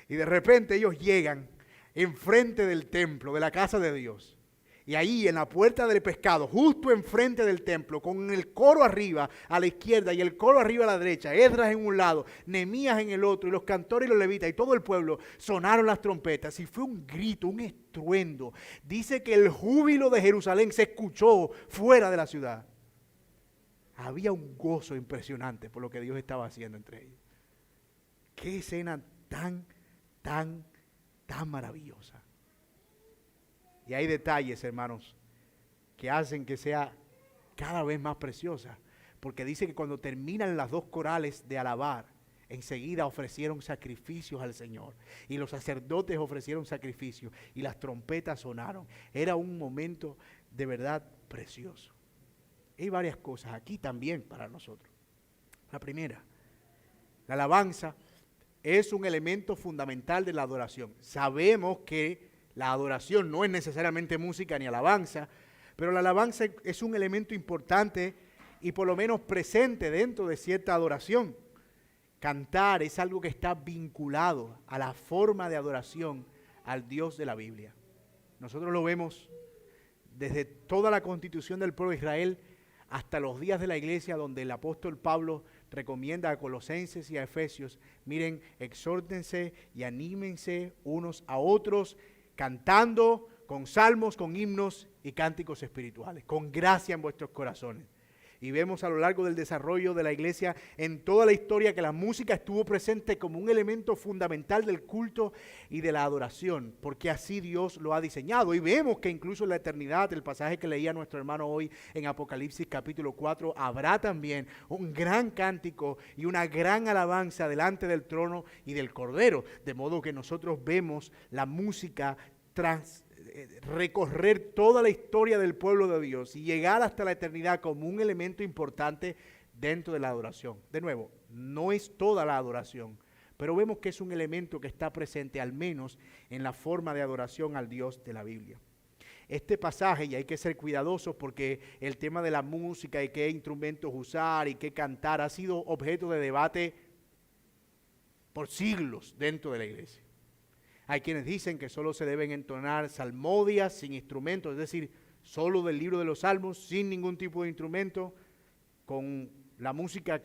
Y de repente ellos llegan enfrente del templo, de la casa de Dios. Y ahí en la puerta del pescado, justo enfrente del templo, con el coro arriba a la izquierda y el coro arriba a la derecha, Esdras en un lado, Nehemías en el otro, y los cantores y los levitas y todo el pueblo, sonaron las trompetas y fue un grito, un estruendo. Dice que el júbilo de Jerusalén se escuchó fuera de la ciudad. Había un gozo impresionante por lo que Dios estaba haciendo entre ellos. Qué escena tan maravillosa. Y hay detalles, hermanos, que hacen que sea cada vez más preciosa. Porque dice que cuando terminan las dos corales de alabar, enseguida ofrecieron sacrificios al Señor. Y los sacerdotes ofrecieron sacrificios y las trompetas sonaron. Era un momento de verdad precioso. Hay varias cosas aquí también para nosotros. La primera, la alabanza es un elemento fundamental de la adoración. Sabemos que la adoración no es necesariamente música ni alabanza, pero la alabanza es un elemento importante y por lo menos presente dentro de cierta adoración. Cantar es algo que está vinculado a la forma de adoración al Dios de la Biblia. Nosotros lo vemos desde toda la constitución del pueblo de Israel hasta los días de la iglesia, donde el apóstol Pablo recomienda a Colosenses y a Efesios, miren, exhórtense y anímense unos a otros, cantando con salmos, con himnos y cánticos espirituales, con gracia en vuestros corazones. Y vemos a lo largo del desarrollo de la iglesia en toda la historia que la música estuvo presente como un elemento fundamental del culto y de la adoración, porque así Dios lo ha diseñado. Y vemos que incluso en la eternidad, el pasaje que leía nuestro hermano hoy en Apocalipsis capítulo 4, habrá también un gran cántico y una gran alabanza delante del trono y del Cordero. De modo que nosotros vemos la música recorrer toda la historia del pueblo de Dios y llegar hasta la eternidad como un elemento importante dentro de la adoración. De nuevo, no es toda la adoración, pero vemos que es un elemento que está presente al menos en la forma de adoración al Dios de la Biblia. Este pasaje, y hay que ser cuidadosos porque el tema de la música y qué instrumentos usar y qué cantar ha sido objeto de debate por siglos dentro de la iglesia. Hay quienes dicen que solo se deben entonar salmodias sin instrumentos, es decir, solo del libro de los salmos, sin ningún tipo de instrumento, con la música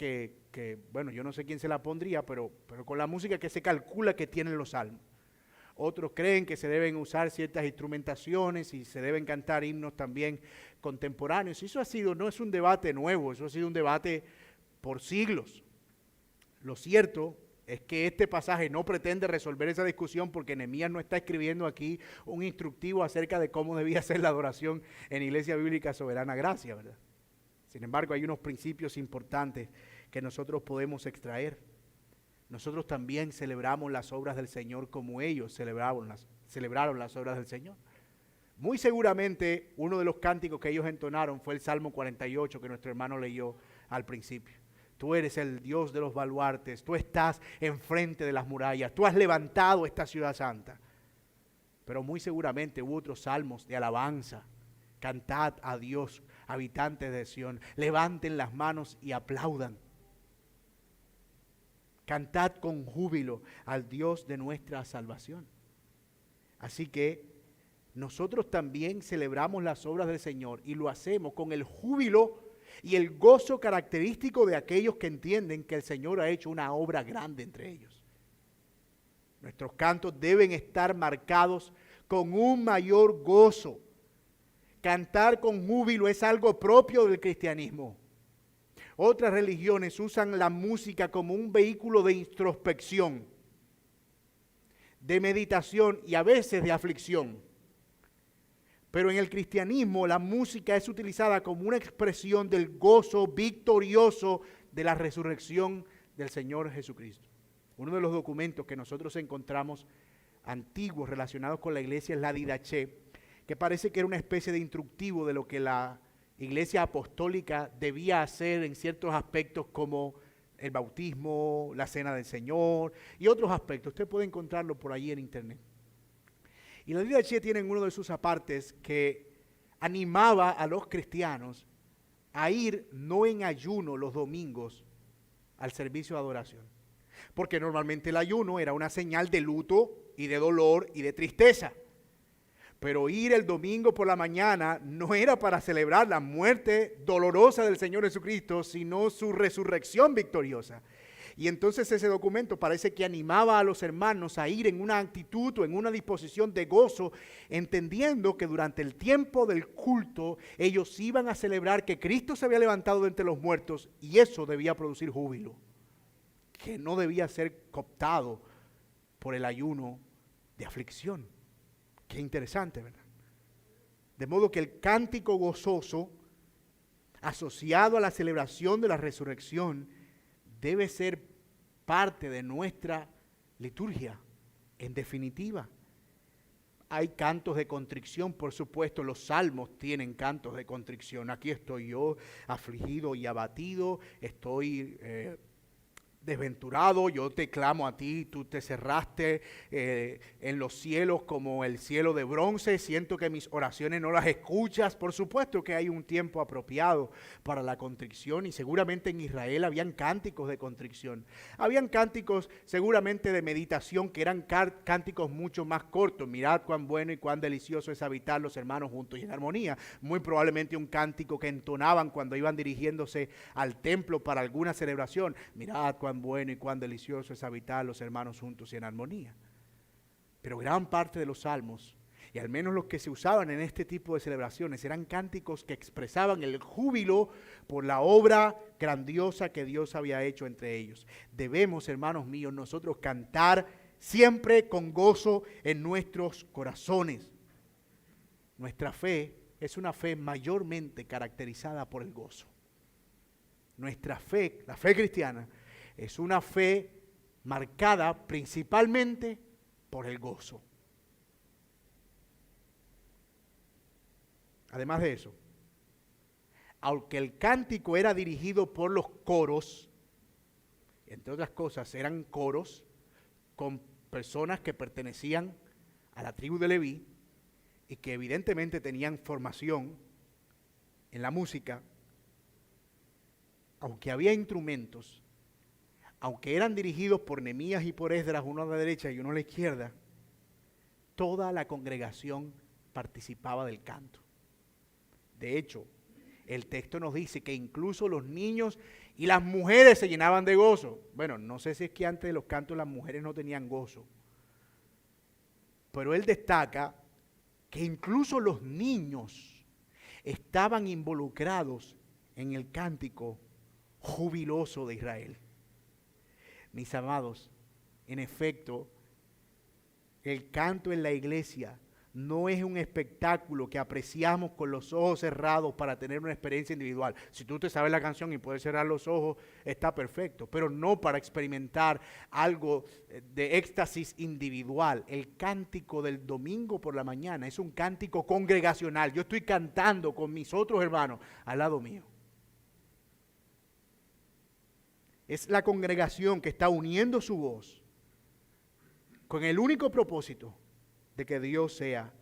bueno, yo no sé quién se la pondría, pero con la música que se calcula que tienen los salmos. Otros creen que se deben usar ciertas instrumentaciones y se deben cantar himnos también contemporáneos. Eso no es un debate nuevo, eso ha sido un debate por siglos. Lo cierto es que este pasaje no pretende resolver esa discusión porque Nehemías no está escribiendo aquí un instructivo acerca de cómo debía ser la adoración en Iglesia Bíblica Soberana Gracia, ¿verdad? Sin embargo, hay unos principios importantes que nosotros podemos extraer. Nosotros también celebramos las obras del Señor como ellos celebraron las obras del Señor. Muy seguramente uno de los cánticos que ellos entonaron fue el Salmo 48 que nuestro hermano leyó al principio. Tú eres el Dios de los baluartes, tú estás enfrente de las murallas, tú has levantado esta ciudad santa. Pero muy seguramente hubo otros salmos de alabanza. Cantad a Dios, habitantes de Sión, levanten las manos y aplaudan. Cantad con júbilo al Dios de nuestra salvación. Así que nosotros también celebramos las obras del Señor y lo hacemos con el júbilo y el gozo característico de aquellos que entienden que el Señor ha hecho una obra grande entre ellos. Nuestros cantos deben estar marcados con un mayor gozo. Cantar con júbilo es algo propio del cristianismo. Otras religiones usan la música como un vehículo de introspección, de meditación y a veces de aflicción. Pero en el cristianismo la música es utilizada como una expresión del gozo victorioso de la resurrección del Señor Jesucristo. Uno de los documentos que nosotros encontramos antiguos relacionados con la iglesia es la Didaché, que parece que era una especie de instructivo de lo que la iglesia apostólica debía hacer en ciertos aspectos como el bautismo, la cena del Señor y otros aspectos. Usted puede encontrarlo por allí en internet. Y la Didaché tiene uno de sus apartes que animaba a los cristianos a ir no en ayuno los domingos al servicio de adoración. Porque normalmente el ayuno era una señal de luto y de dolor y de tristeza. Pero ir el domingo por la mañana no era para celebrar la muerte dolorosa del Señor Jesucristo, sino su resurrección victoriosa. Y entonces ese documento parece que animaba a los hermanos a ir en una actitud o en una disposición de gozo, entendiendo que durante el tiempo del culto ellos iban a celebrar que Cristo se había levantado de entre los muertos y eso debía producir júbilo, que no debía ser cooptado por el ayuno de aflicción. Qué interesante, ¿verdad? De modo que el cántico gozoso asociado a la celebración de la resurrección debe ser parte de nuestra liturgia. En definitiva, hay cantos de contrición, por supuesto, los salmos tienen cantos de contrición. Aquí estoy yo, afligido y abatido, estoy desventurado, yo te clamo a ti, tú te cerraste en los cielos como el cielo de bronce, siento que mis oraciones no las escuchas. Por supuesto que hay un tiempo apropiado para la contrición y seguramente en Israel habían cánticos de contrición. Habían cánticos seguramente de meditación que eran cánticos mucho más cortos. Mirad cuán bueno y cuán delicioso es habitar los hermanos juntos y en armonía. Muy probablemente un cántico que entonaban cuando iban dirigiéndose al templo para alguna celebración. Mirad cuán bueno y cuán delicioso es habitar los hermanos juntos y en armonía. Pero gran parte de los salmos, y al menos los que se usaban en este tipo de celebraciones, eran cánticos que expresaban el júbilo por la obra grandiosa que Dios había hecho entre ellos. Debemos, hermanos míos, nosotros cantar siempre con gozo en nuestros corazones. Nuestra fe es una fe mayormente caracterizada por el gozo. Nuestra fe, la fe cristiana, es una fe marcada principalmente por el gozo. Además de eso, aunque el cántico era dirigido por los coros, entre otras cosas eran coros con personas que pertenecían a la tribu de Leví y que evidentemente tenían formación en la música, aunque había instrumentos, aunque eran dirigidos por Nehemías y por Esdras, uno a la derecha y uno a la izquierda, toda la congregación participaba del canto. De hecho, el texto nos dice que incluso los niños y las mujeres se llenaban de gozo. Bueno, no sé si es que antes de los cantos las mujeres no tenían gozo, pero él destaca que incluso los niños estaban involucrados en el cántico jubiloso de Israel. Mis amados, en efecto, el canto en la iglesia no es un espectáculo que apreciamos con los ojos cerrados para tener una experiencia individual. Si tú te sabes la canción y puedes cerrar los ojos, está perfecto, pero no para experimentar algo de éxtasis individual. El cántico del domingo por la mañana es un cántico congregacional. Yo estoy cantando con mis otros hermanos al lado mío. Es la congregación que está uniendo su voz con el único propósito de que Dios sea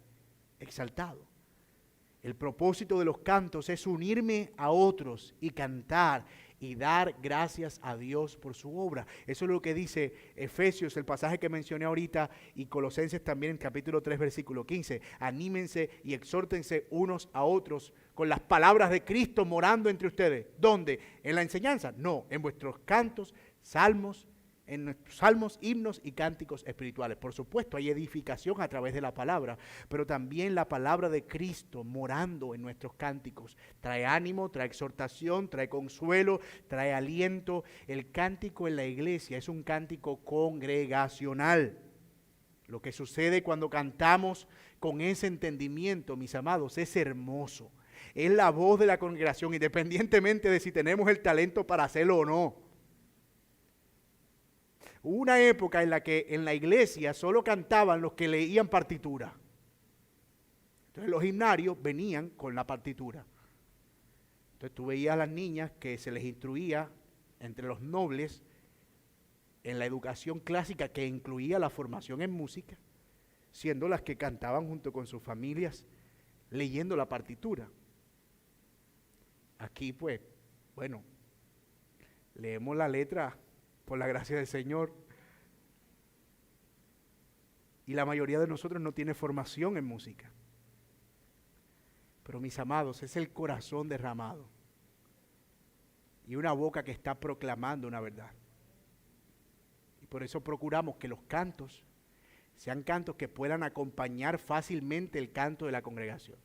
exaltado. El propósito de los cantos es unirme a otros y cantar y dar gracias a Dios por su obra. Eso es lo que dice Efesios, el pasaje que mencioné ahorita, y Colosenses también en capítulo 3, versículo 15. Anímense y exhórtense unos a otros con las palabras de Cristo morando entre ustedes. ¿Dónde? ¿En la enseñanza? No, en vuestros cantos, salmos, en nuestros salmos, himnos y cánticos espirituales. Por supuesto, hay edificación a través de la palabra, pero también la palabra de Cristo morando en nuestros cánticos trae ánimo, trae exhortación, trae consuelo, trae aliento. El cántico en la iglesia es un cántico congregacional. Lo que sucede cuando cantamos con ese entendimiento, mis amados, es hermoso. Es la voz de la congregación, independientemente de si tenemos el talento para hacerlo o no. Hubo una época en la que en la iglesia solo cantaban los que leían partitura. Entonces los himnarios venían con la partitura. Entonces tú veías a las niñas que se les instruía entre los nobles en la educación clásica que incluía la formación en música, siendo las que cantaban junto con sus familias leyendo la partitura. Aquí pues, bueno, leemos la letra por la gracia del Señor. Y la mayoría de nosotros no tiene formación en música. Pero mis amados, es el corazón derramado. Y una boca que está proclamando una verdad. Y por eso procuramos que los cantos sean cantos que puedan acompañar fácilmente el canto de la congregación.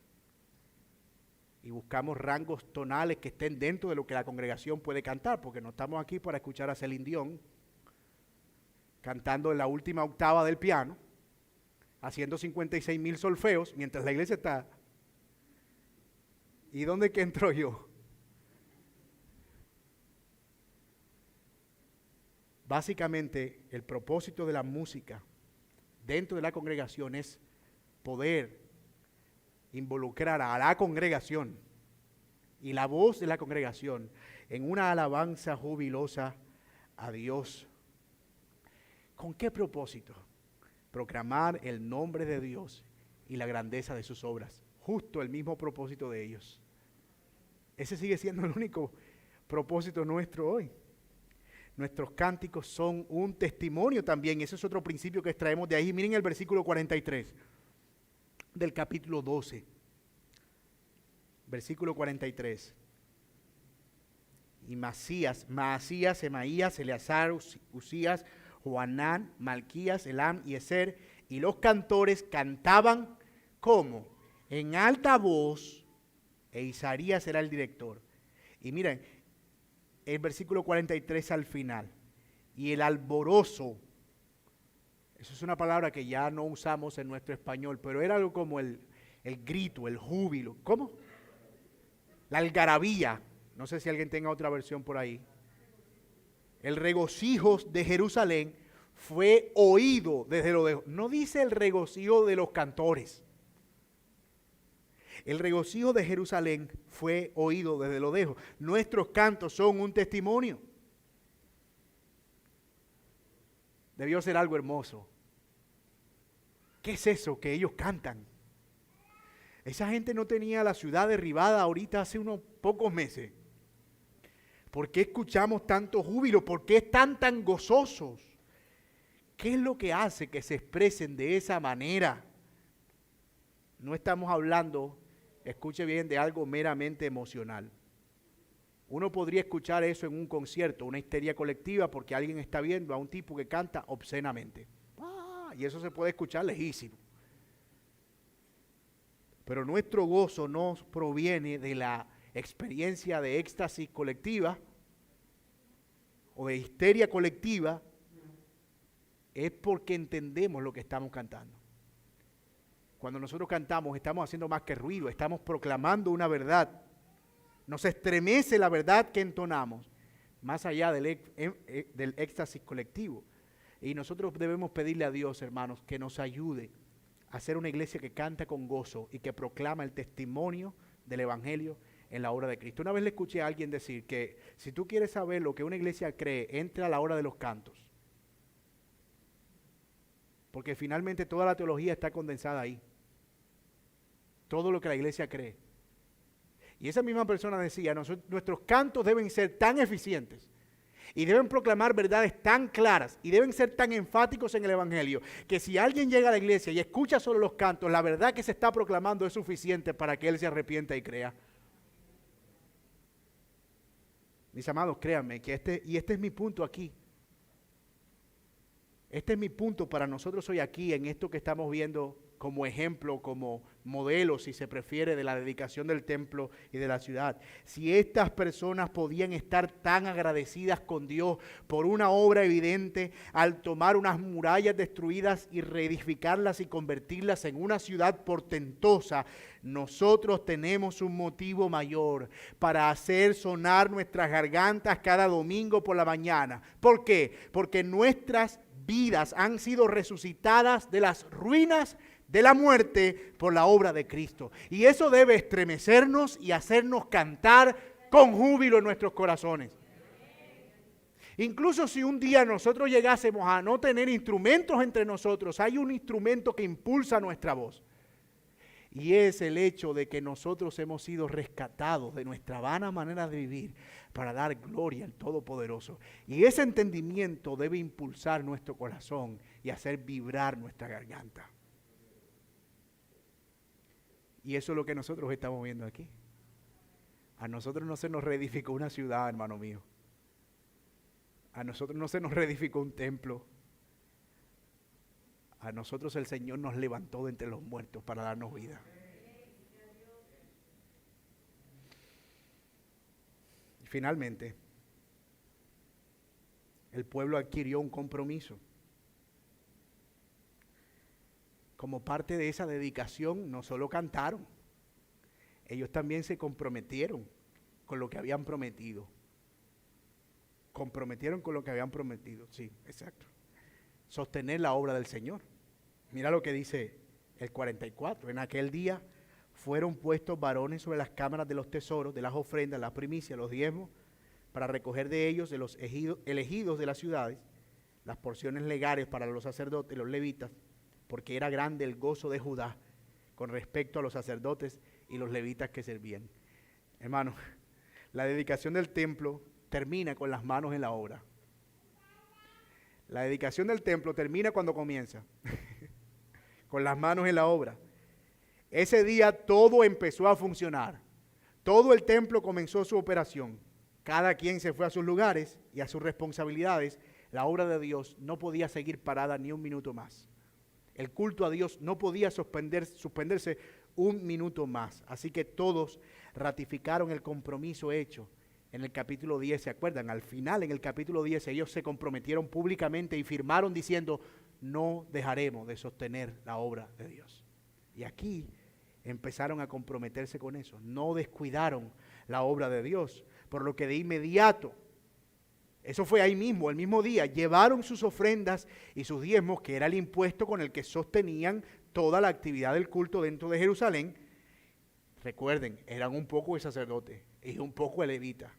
Y buscamos rangos tonales que estén dentro de lo que la congregación puede cantar, porque no estamos aquí para escuchar a Celine Dion cantando en la última octava del piano, haciendo 56,000 solfeos, mientras la iglesia está. ¿Y dónde que entro yo? Básicamente, el propósito de la música dentro de la congregación es poder involucrar a la congregación y la voz de la congregación en una alabanza jubilosa a Dios. ¿Con qué propósito? Proclamar el nombre de Dios y la grandeza de sus obras. Justo el mismo propósito de ellos. Ese sigue siendo el único propósito nuestro hoy. Nuestros cánticos son un testimonio también. Ese es otro principio que extraemos de ahí. Miren el versículo 43 del capítulo 12. Versículo 43. Y Maasías, Semaías, Eleazar, Usías, Joanán, Malquías, Elam y Ezer, y los cantores cantaban ¿cómo? En alta voz, e Isaías era el director. Y miren, el versículo 43 al final, y el alborozo, eso es una palabra que ya no usamos en nuestro español, pero era algo como el grito, el júbilo. ¿Cómo? La algarabía. No sé si alguien tenga otra versión por ahí. El regocijo de Jerusalén fue oído desde lo lejos. No dice el regocijo de los cantores. El regocijo de Jerusalén fue oído desde lo lejos. Nuestros cantos son un testimonio. Debió ser algo hermoso. ¿Qué es eso que ellos cantan? Esa gente no tenía la ciudad derribada ahorita hace unos pocos meses. ¿Por qué escuchamos tanto júbilo? ¿Por qué están tan gozosos? ¿Qué es lo que hace que se expresen de esa manera? No estamos hablando, escuche bien, de algo meramente emocional. Uno podría escuchar eso en un concierto, una histeria colectiva, porque alguien está viendo a un tipo que canta obscenamente. Y eso se puede escuchar lejísimo. Pero nuestro gozo no proviene de la experiencia de éxtasis colectiva o de histeria colectiva, es porque entendemos lo que estamos cantando. Cuando nosotros cantamos, estamos haciendo más que ruido, estamos proclamando una verdad. Nos estremece la verdad que entonamos, más allá del éxtasis colectivo. Y nosotros debemos pedirle a Dios, hermanos, que nos ayude a ser una iglesia que canta con gozo y que proclama el testimonio del Evangelio en la obra de Cristo. Una vez le escuché a alguien decir que si tú quieres saber lo que una iglesia cree, entra a la hora de los cantos. Porque finalmente toda la teología está condensada ahí. Todo lo que la iglesia cree. Y esa misma persona decía, nuestros cantos deben ser tan eficientes y deben proclamar verdades tan claras y deben ser tan enfáticos en el Evangelio que si alguien llega a la iglesia y escucha solo los cantos, la verdad que se está proclamando es suficiente para que él se arrepienta y crea. Mis amados, créanme que este es mi punto aquí. Este es mi punto para nosotros hoy aquí en esto que estamos viendo como ejemplo, como modelo, si se prefiere, de la dedicación del templo y de la ciudad. Si estas personas podían estar tan agradecidas con Dios por una obra evidente al tomar unas murallas destruidas y reedificarlas y convertirlas en una ciudad portentosa, nosotros tenemos un motivo mayor para hacer sonar nuestras gargantas cada domingo por la mañana. ¿Por qué? Porque nuestras vidas han sido resucitadas de las ruinas de la muerte por la obra de Cristo. Y eso debe estremecernos y hacernos cantar con júbilo en nuestros corazones. Incluso si un día nosotros llegásemos a no tener instrumentos entre nosotros, hay un instrumento que impulsa nuestra voz. Y es el hecho de que nosotros hemos sido rescatados de nuestra vana manera de vivir para dar gloria al Todopoderoso. Y ese entendimiento debe impulsar nuestro corazón y hacer vibrar nuestra garganta. Y eso es lo que nosotros estamos viendo aquí. A nosotros no se nos reedificó una ciudad, hermano mío. A nosotros no se nos reedificó un templo. A nosotros el Señor nos levantó de entre los muertos para darnos vida. Y finalmente, el pueblo adquirió un compromiso. Como parte de esa dedicación, no solo cantaron, ellos también se comprometieron con lo que habían prometido. Comprometieron con lo que habían prometido, sí, exacto. Sostener la obra del Señor. Mira lo que dice el 44. En aquel día fueron puestos varones sobre las cámaras de los tesoros, de las ofrendas, las primicias, los diezmos, para recoger de ellos, de los elegidos de las ciudades, las porciones legales para los sacerdotes, los levitas, porque era grande el gozo de Judá con respecto a los sacerdotes y los levitas que servían. Hermano, la dedicación del templo termina con las manos en la obra. La dedicación del templo termina cuando comienza, con las manos en la obra. Ese día todo empezó a funcionar. Todo el templo comenzó su operación. Cada quien se fue a sus lugares y a sus responsabilidades. La obra de Dios no podía seguir parada ni un minuto más. El culto a Dios no podía suspenderse un minuto más. Así que todos ratificaron el compromiso hecho en el capítulo 10. ¿Se acuerdan? Al final, en el capítulo 10, ellos se comprometieron públicamente y firmaron diciendo, no dejaremos de sostener la obra de Dios. Y aquí empezaron a comprometerse con eso. No descuidaron la obra de Dios. Por lo que de inmediato, eso fue ahí mismo, el mismo día, llevaron sus ofrendas y sus diezmos, que era el impuesto con el que sostenían toda la actividad del culto dentro de Jerusalén. Recuerden, eran un poco de sacerdote y un poco de levita,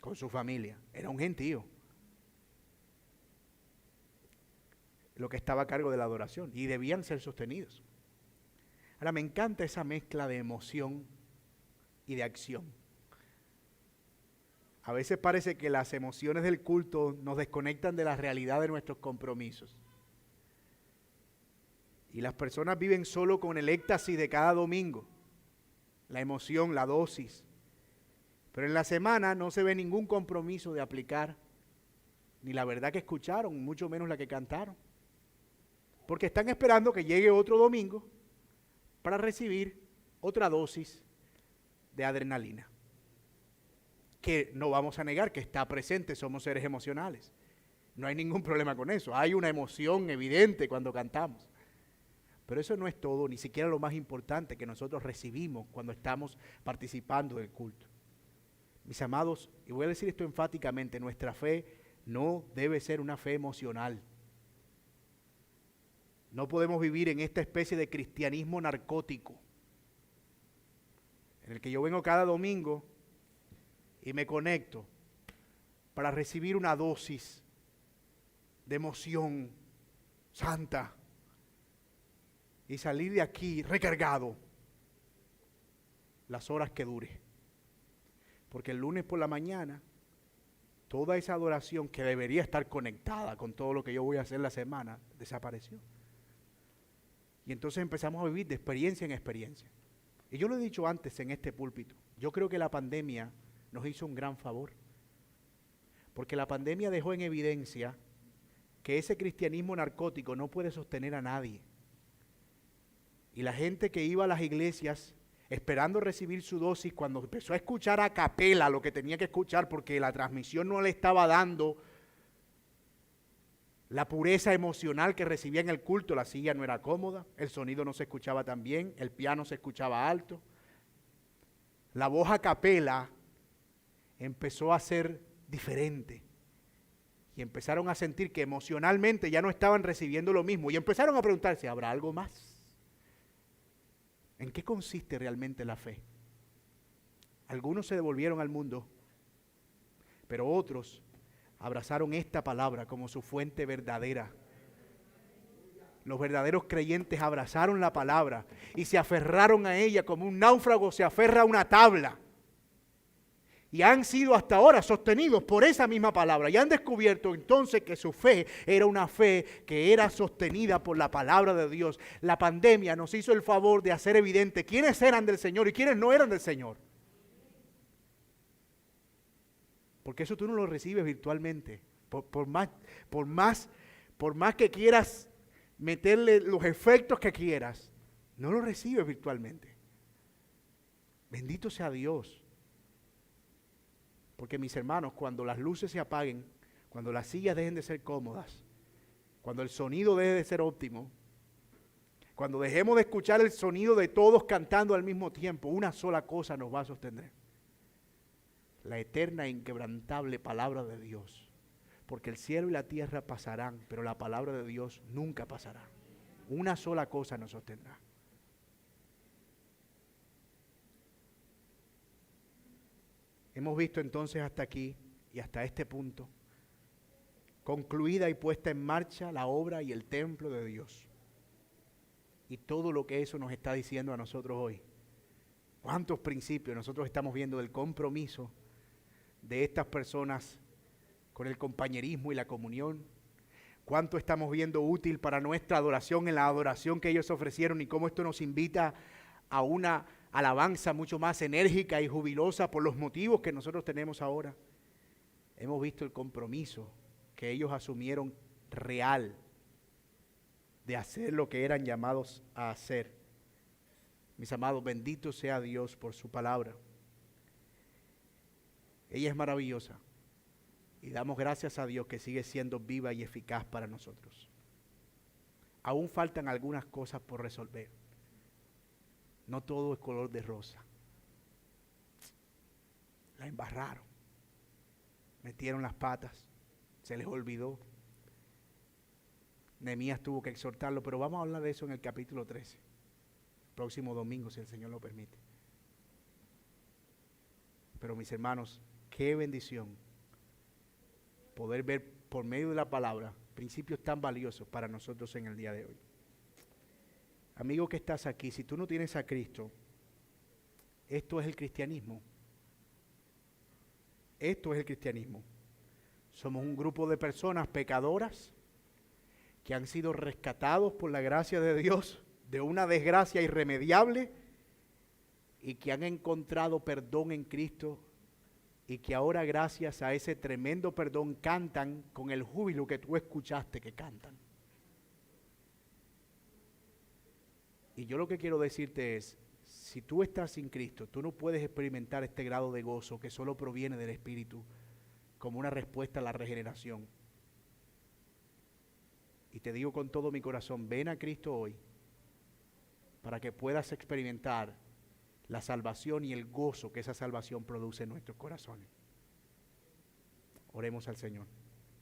con su familia. Era un gentío lo que estaba a cargo de la adoración y debían ser sostenidos. Ahora me encanta esa mezcla de emoción y de acción. A veces parece que las emociones del culto nos desconectan de la realidad de nuestros compromisos. Y las personas viven solo con el éxtasis de cada domingo, la emoción, la dosis. Pero en la semana no se ve ningún compromiso de aplicar ni la verdad que escucharon, mucho menos la que cantaron. Porque están esperando que llegue otro domingo para recibir otra dosis de adrenalina. Que no vamos a negar que está presente, somos seres emocionales. No hay ningún problema con eso. Hay una emoción evidente cuando cantamos. Pero eso no es todo, ni siquiera lo más importante que nosotros recibimos cuando estamos participando del culto. Mis amados, y voy a decir esto enfáticamente, nuestra fe no debe ser una fe emocional. No podemos vivir en esta especie de cristianismo narcótico, en el que yo vengo cada domingo y me conecto para recibir una dosis de emoción santa y salir de aquí recargado las horas que dure. Porque el lunes por la mañana, toda esa adoración que debería estar conectada con todo lo que yo voy a hacer la semana, desapareció. Y entonces empezamos a vivir de experiencia en experiencia. Y yo lo he dicho antes en este púlpito, yo creo que la pandemia nos hizo un gran favor. Porque la pandemia dejó en evidencia que ese cristianismo narcótico no puede sostener a nadie. Y la gente que iba a las iglesias esperando recibir su dosis, cuando empezó a escuchar a capela lo que tenía que escuchar porque la transmisión no le estaba dando la pureza emocional que recibía en el culto, la silla no era cómoda, el sonido no se escuchaba tan bien, el piano se escuchaba alto. La voz a capela empezó a ser diferente y empezaron a sentir que emocionalmente ya no estaban recibiendo lo mismo y empezaron a preguntarse, ¿habrá algo más? ¿En qué consiste realmente la fe? Algunos se devolvieron al mundo, pero otros abrazaron esta palabra como su fuente verdadera. Los verdaderos creyentes abrazaron la palabra y se aferraron a ella como un náufrago se aferra a una tabla. Y han sido hasta ahora sostenidos por esa misma palabra. Y han descubierto entonces que su fe era una fe que era sostenida por la palabra de Dios. La pandemia nos hizo el favor de hacer evidente quiénes eran del Señor y quiénes no eran del Señor. Porque eso tú no lo recibes virtualmente. Por más que quieras meterle los efectos que quieras, no lo recibes virtualmente. Bendito sea Dios. Porque mis hermanos, cuando las luces se apaguen, cuando las sillas dejen de ser cómodas, cuando el sonido deje de ser óptimo, cuando dejemos de escuchar el sonido de todos cantando al mismo tiempo, una sola cosa nos va a sostener: la eterna e inquebrantable palabra de Dios. Porque el cielo y la tierra pasarán, pero la palabra de Dios nunca pasará. Una sola cosa nos sostendrá. Hemos visto entonces hasta aquí y hasta este punto, concluida y puesta en marcha la obra y el templo de Dios. Y todo lo que eso nos está diciendo a nosotros hoy. ¿Cuántos principios nosotros estamos viendo del compromiso de estas personas con el compañerismo y la comunión? ¿Cuánto estamos viendo útil para nuestra adoración en la adoración que ellos ofrecieron y cómo esto nos invita a una alabanza mucho más enérgica y jubilosa por los motivos que nosotros tenemos ahora? Hemos visto el compromiso que ellos asumieron real de hacer lo que eran llamados a hacer. Mis amados, bendito sea Dios por su palabra. Ella es maravillosa y damos gracias a Dios que sigue siendo viva y eficaz para nosotros. Aún faltan algunas cosas por resolver. No todo es color de rosa. La embarraron. Metieron las patas. Se les olvidó. Nehemías tuvo que exhortarlo, pero vamos a hablar de eso en el capítulo 13. Próximo domingo, si el Señor lo permite. Pero mis hermanos, qué bendición poder ver por medio de la palabra principios tan valiosos para nosotros en el día de hoy. Amigo que estás aquí, si tú no tienes a Cristo, esto es el cristianismo. Esto es el cristianismo. Somos un grupo de personas pecadoras que han sido rescatados por la gracia de Dios de una desgracia irremediable y que han encontrado perdón en Cristo y que ahora gracias a ese tremendo perdón cantan con el júbilo que tú escuchaste que cantan. Y yo lo que quiero decirte es, si tú estás sin Cristo, tú no puedes experimentar este grado de gozo que solo proviene del Espíritu como una respuesta a la regeneración. Y te digo con todo mi corazón, ven a Cristo hoy para que puedas experimentar la salvación y el gozo que esa salvación produce en nuestros corazones. Oremos al Señor.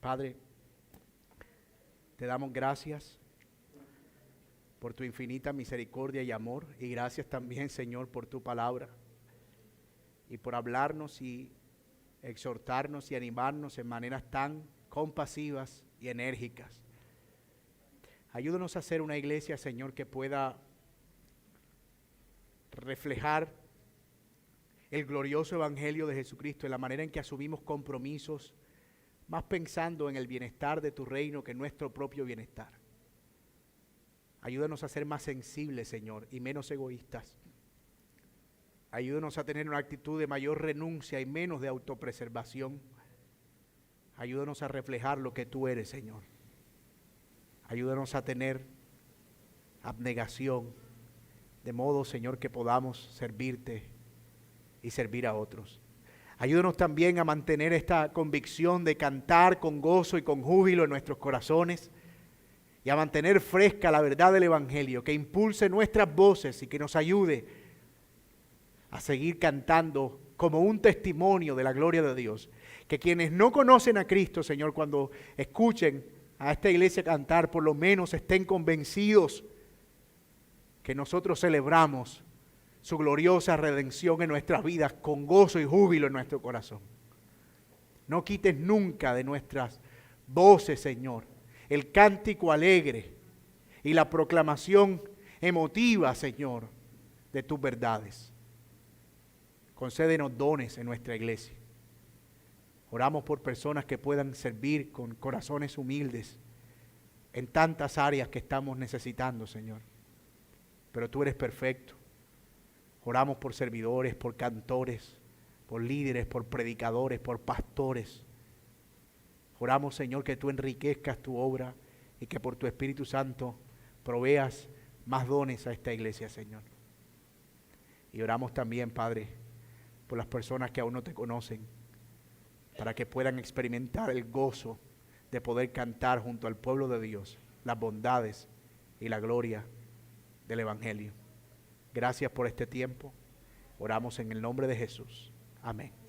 Padre, te damos gracias por tu infinita misericordia y amor, y gracias también, Señor, por tu palabra y por hablarnos y exhortarnos y animarnos en maneras tan compasivas y enérgicas. Ayúdanos a ser una iglesia, Señor, que pueda reflejar el glorioso evangelio de Jesucristo en la manera en que asumimos compromisos, más pensando en el bienestar de tu reino que en nuestro propio bienestar. Ayúdanos a ser más sensibles, Señor, y menos egoístas. Ayúdanos a tener una actitud de mayor renuncia y menos de autopreservación. Ayúdanos a reflejar lo que tú eres, Señor. Ayúdanos a tener abnegación, de modo, Señor, que podamos servirte y servir a otros. Ayúdanos también a mantener esta convicción de cantar con gozo y con júbilo en nuestros corazones y a mantener fresca la verdad del Evangelio, que impulse nuestras voces y que nos ayude a seguir cantando como un testimonio de la gloria de Dios. Que quienes no conocen a Cristo, Señor, cuando escuchen a esta iglesia cantar, por lo menos estén convencidos que nosotros celebramos su gloriosa redención en nuestras vidas con gozo y júbilo en nuestro corazón. No quites nunca de nuestras voces, Señor, el cántico alegre y la proclamación emotiva, Señor, de tus verdades. Concédenos dones en nuestra iglesia. Oramos por personas que puedan servir con corazones humildes en tantas áreas que estamos necesitando, Señor. Pero tú eres perfecto. Oramos por servidores, por cantores, por líderes, por predicadores, por pastores. Oramos, Señor, que tú enriquezcas tu obra y que por tu Espíritu Santo proveas más dones a esta iglesia, Señor. Y oramos también, Padre, por las personas que aún no te conocen, para que puedan experimentar el gozo de poder cantar junto al pueblo de Dios las bondades y la gloria del Evangelio. Gracias por este tiempo. Oramos en el nombre de Jesús. Amén.